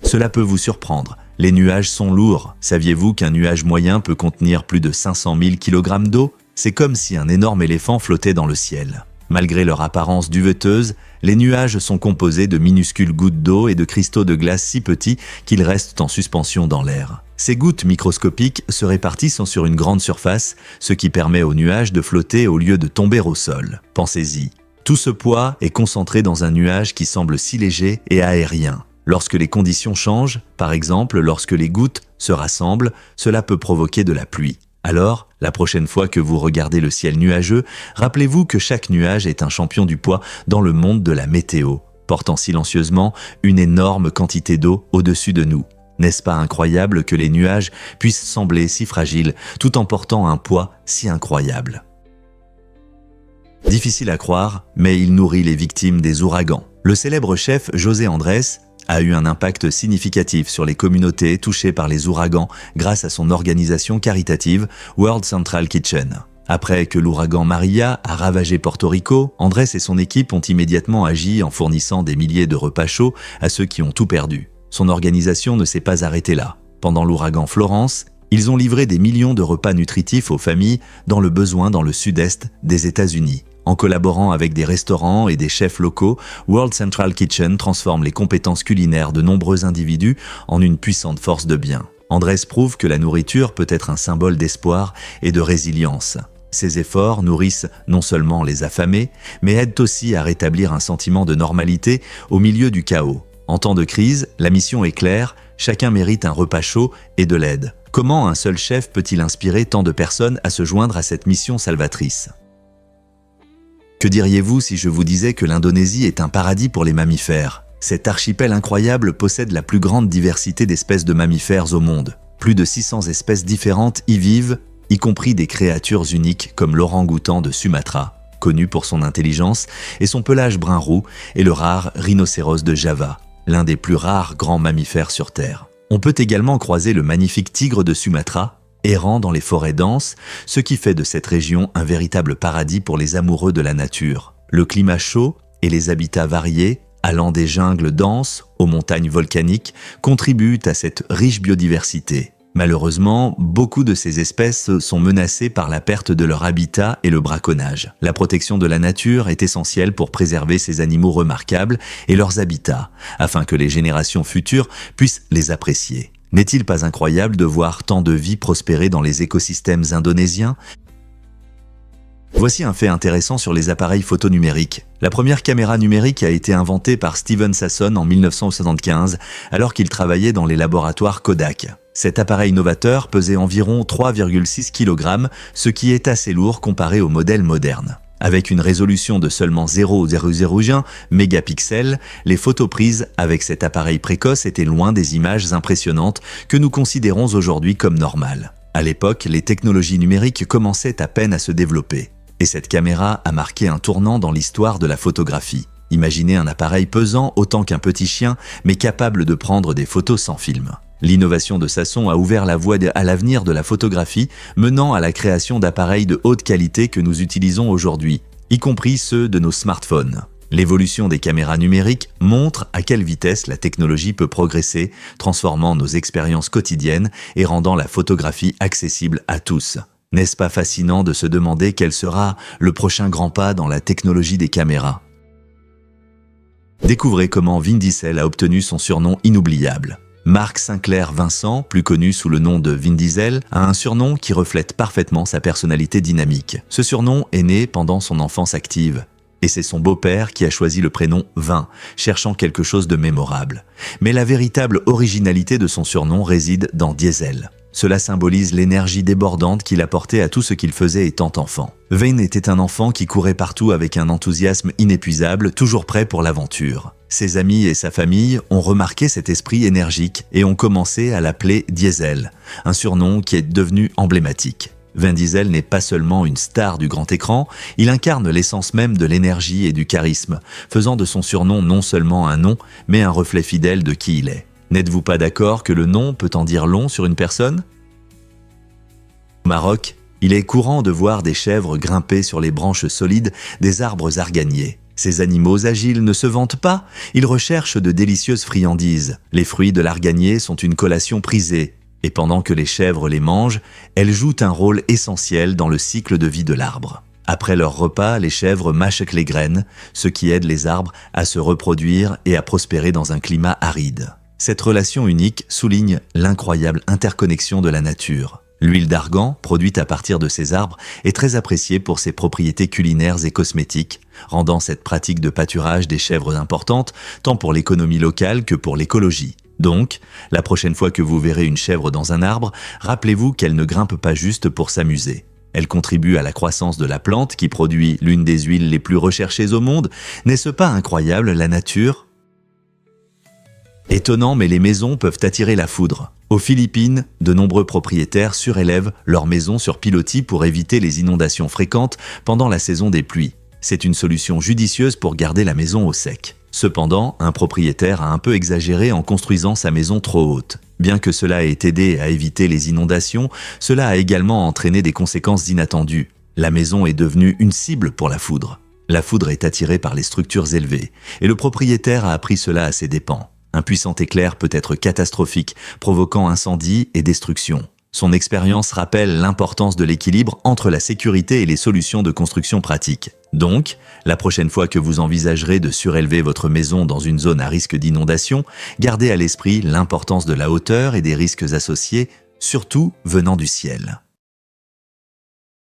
Cela peut vous surprendre. Les nuages sont lourds. Saviez-vous qu'un nuage moyen peut contenir plus de 500 000 kg d'eau ? C'est comme si un énorme éléphant flottait dans le ciel. Malgré leur apparence duveteuse, les nuages sont composés de minuscules gouttes d'eau et de cristaux de glace si petits qu'ils restent en suspension dans l'air. Ces gouttes microscopiques se répartissent sur une grande surface, ce qui permet aux nuages de flotter au lieu de tomber au sol. Pensez-y. Tout ce poids est concentré dans un nuage qui semble si léger et aérien. Lorsque les conditions changent, par exemple lorsque les gouttes se rassemblent, cela peut provoquer de la pluie. Alors, la prochaine fois que vous regardez le ciel nuageux, rappelez-vous que chaque nuage est un champion du poids dans le monde de la météo, portant silencieusement une énorme quantité d'eau au-dessus de nous. N'est-ce pas incroyable que les nuages puissent sembler si fragiles tout en portant un poids si incroyable ? Difficile à croire, mais il nourrit les victimes des ouragans. Le célèbre chef José Andrés a eu un impact significatif sur les communautés touchées par les ouragans grâce à son organisation caritative World Central Kitchen. Après que l'ouragan Maria a ravagé Porto Rico, Andrés et son équipe ont immédiatement agi en fournissant des milliers de repas chauds à ceux qui ont tout perdu. Son organisation ne s'est pas arrêtée là. Pendant l'ouragan Florence, ils ont livré des millions de repas nutritifs aux familles dans le besoin dans le sud-est des États-Unis. En collaborant avec des restaurants et des chefs locaux, World Central Kitchen transforme les compétences culinaires de nombreux individus en une puissante force de bien. Andrés prouve que la nourriture peut être un symbole d'espoir et de résilience. Ces efforts nourrissent non seulement les affamés, mais aident aussi à rétablir un sentiment de normalité au milieu du chaos. En temps de crise, la mission est claire, chacun mérite un repas chaud et de l'aide. Comment un seul chef peut-il inspirer tant de personnes à se joindre à cette mission salvatrice ? Que diriez-vous si je vous disais que l'Indonésie est un paradis pour les mammifères ? Cet archipel incroyable possède la plus grande diversité d'espèces de mammifères au monde. Plus de 600 espèces différentes y vivent, y compris des créatures uniques comme l'orang-outan de Sumatra, connu pour son intelligence et son pelage brun-roux, et le rare rhinocéros de Java, l'un des plus rares grands mammifères sur Terre. On peut également croiser le magnifique tigre de Sumatra, errant dans les forêts denses, ce qui fait de cette région un véritable paradis pour les amoureux de la nature. Le climat chaud et les habitats variés, allant des jungles denses aux montagnes volcaniques, contribuent à cette riche biodiversité. Malheureusement, beaucoup de ces espèces sont menacées par la perte de leur habitat et le braconnage. La protection de la nature est essentielle pour préserver ces animaux remarquables et leurs habitats, afin que les générations futures puissent les apprécier. N'est-il pas incroyable de voir tant de vie prospérer dans les écosystèmes indonésiens ? Voici un fait intéressant sur les appareils photo numériques. La première caméra numérique a été inventée par Steven Sasson en 1975, alors qu'il travaillait dans les laboratoires Kodak. Cet appareil novateur pesait environ 3,6 kg, ce qui est assez lourd comparé aux modèles modernes. Avec une résolution de seulement 0,001 mégapixels, les photos prises avec cet appareil précoce étaient loin des images impressionnantes que nous considérons aujourd'hui comme normales. À l'époque, les technologies numériques commençaient à peine à se développer. Et cette caméra a marqué un tournant dans l'histoire de la photographie. Imaginez un appareil pesant autant qu'un petit chien, mais capable de prendre des photos sans film. L'innovation de Sasson a ouvert la voie à l'avenir de la photographie, menant à la création d'appareils de haute qualité que nous utilisons aujourd'hui, y compris ceux de nos smartphones. L'évolution des caméras numériques montre à quelle vitesse la technologie peut progresser, transformant nos expériences quotidiennes et rendant la photographie accessible à tous. N'est-ce pas fascinant de se demander quel sera le prochain grand pas dans la technologie des caméras? Découvrez comment Vin Diesel a obtenu son surnom inoubliable. Mark Sinclair Vincent, plus connu sous le nom de Vin Diesel, a un surnom qui reflète parfaitement sa personnalité dynamique. Ce surnom est né pendant son enfance active. Et c'est son beau-père qui a choisi le prénom Vin, cherchant quelque chose de mémorable. Mais la véritable originalité de son surnom réside dans Diesel. Cela symbolise l'énergie débordante qu'il apportait à tout ce qu'il faisait étant enfant. Vin était un enfant qui courait partout avec un enthousiasme inépuisable, toujours prêt pour l'aventure. Ses amis et sa famille ont remarqué cet esprit énergique et ont commencé à l'appeler Diesel, un surnom qui est devenu emblématique. Vin Diesel n'est pas seulement une star du grand écran, il incarne l'essence même de l'énergie et du charisme, faisant de son surnom non seulement un nom, mais un reflet fidèle de qui il est. N'êtes-vous pas d'accord que le nom peut en dire long sur une personne? Au Maroc, il est courant de voir des chèvres grimper sur les branches solides des arbres arganiers. Ces animaux agiles ne se vantent pas, ils recherchent de délicieuses friandises. Les fruits de l'arganier sont une collation prisée, et pendant que les chèvres les mangent, elles jouent un rôle essentiel dans le cycle de vie de l'arbre. Après leur repas, les chèvres mâchent les graines, ce qui aide les arbres à se reproduire et à prospérer dans un climat aride. Cette relation unique souligne l'incroyable interconnexion de la nature. L'huile d'argan, produite à partir de ces arbres, est très appréciée pour ses propriétés culinaires et cosmétiques, rendant cette pratique de pâturage des chèvres importante, tant pour l'économie locale que pour l'écologie. Donc, la prochaine fois que vous verrez une chèvre dans un arbre, rappelez-vous qu'elle ne grimpe pas juste pour s'amuser. Elle contribue à la croissance de la plante qui produit l'une des huiles les plus recherchées au monde. N'est-ce pas incroyable, la nature ? Étonnant, mais les maisons peuvent attirer la foudre. Aux Philippines, de nombreux propriétaires surélèvent leurs maisons sur pilotis pour éviter les inondations fréquentes pendant la saison des pluies. C'est une solution judicieuse pour garder la maison au sec. Cependant, un propriétaire a un peu exagéré en construisant sa maison trop haute. Bien que cela ait aidé à éviter les inondations, cela a également entraîné des conséquences inattendues. La maison est devenue une cible pour la foudre. La foudre est attirée par les structures élevées, et le propriétaire a appris cela à ses dépens. Un puissant éclair peut être catastrophique, provoquant incendie et destruction. Son expérience rappelle l'importance de l'équilibre entre la sécurité et les solutions de construction pratiques. Donc, la prochaine fois que vous envisagerez de surélever votre maison dans une zone à risque d'inondation, gardez à l'esprit l'importance de la hauteur et des risques associés, surtout venant du ciel.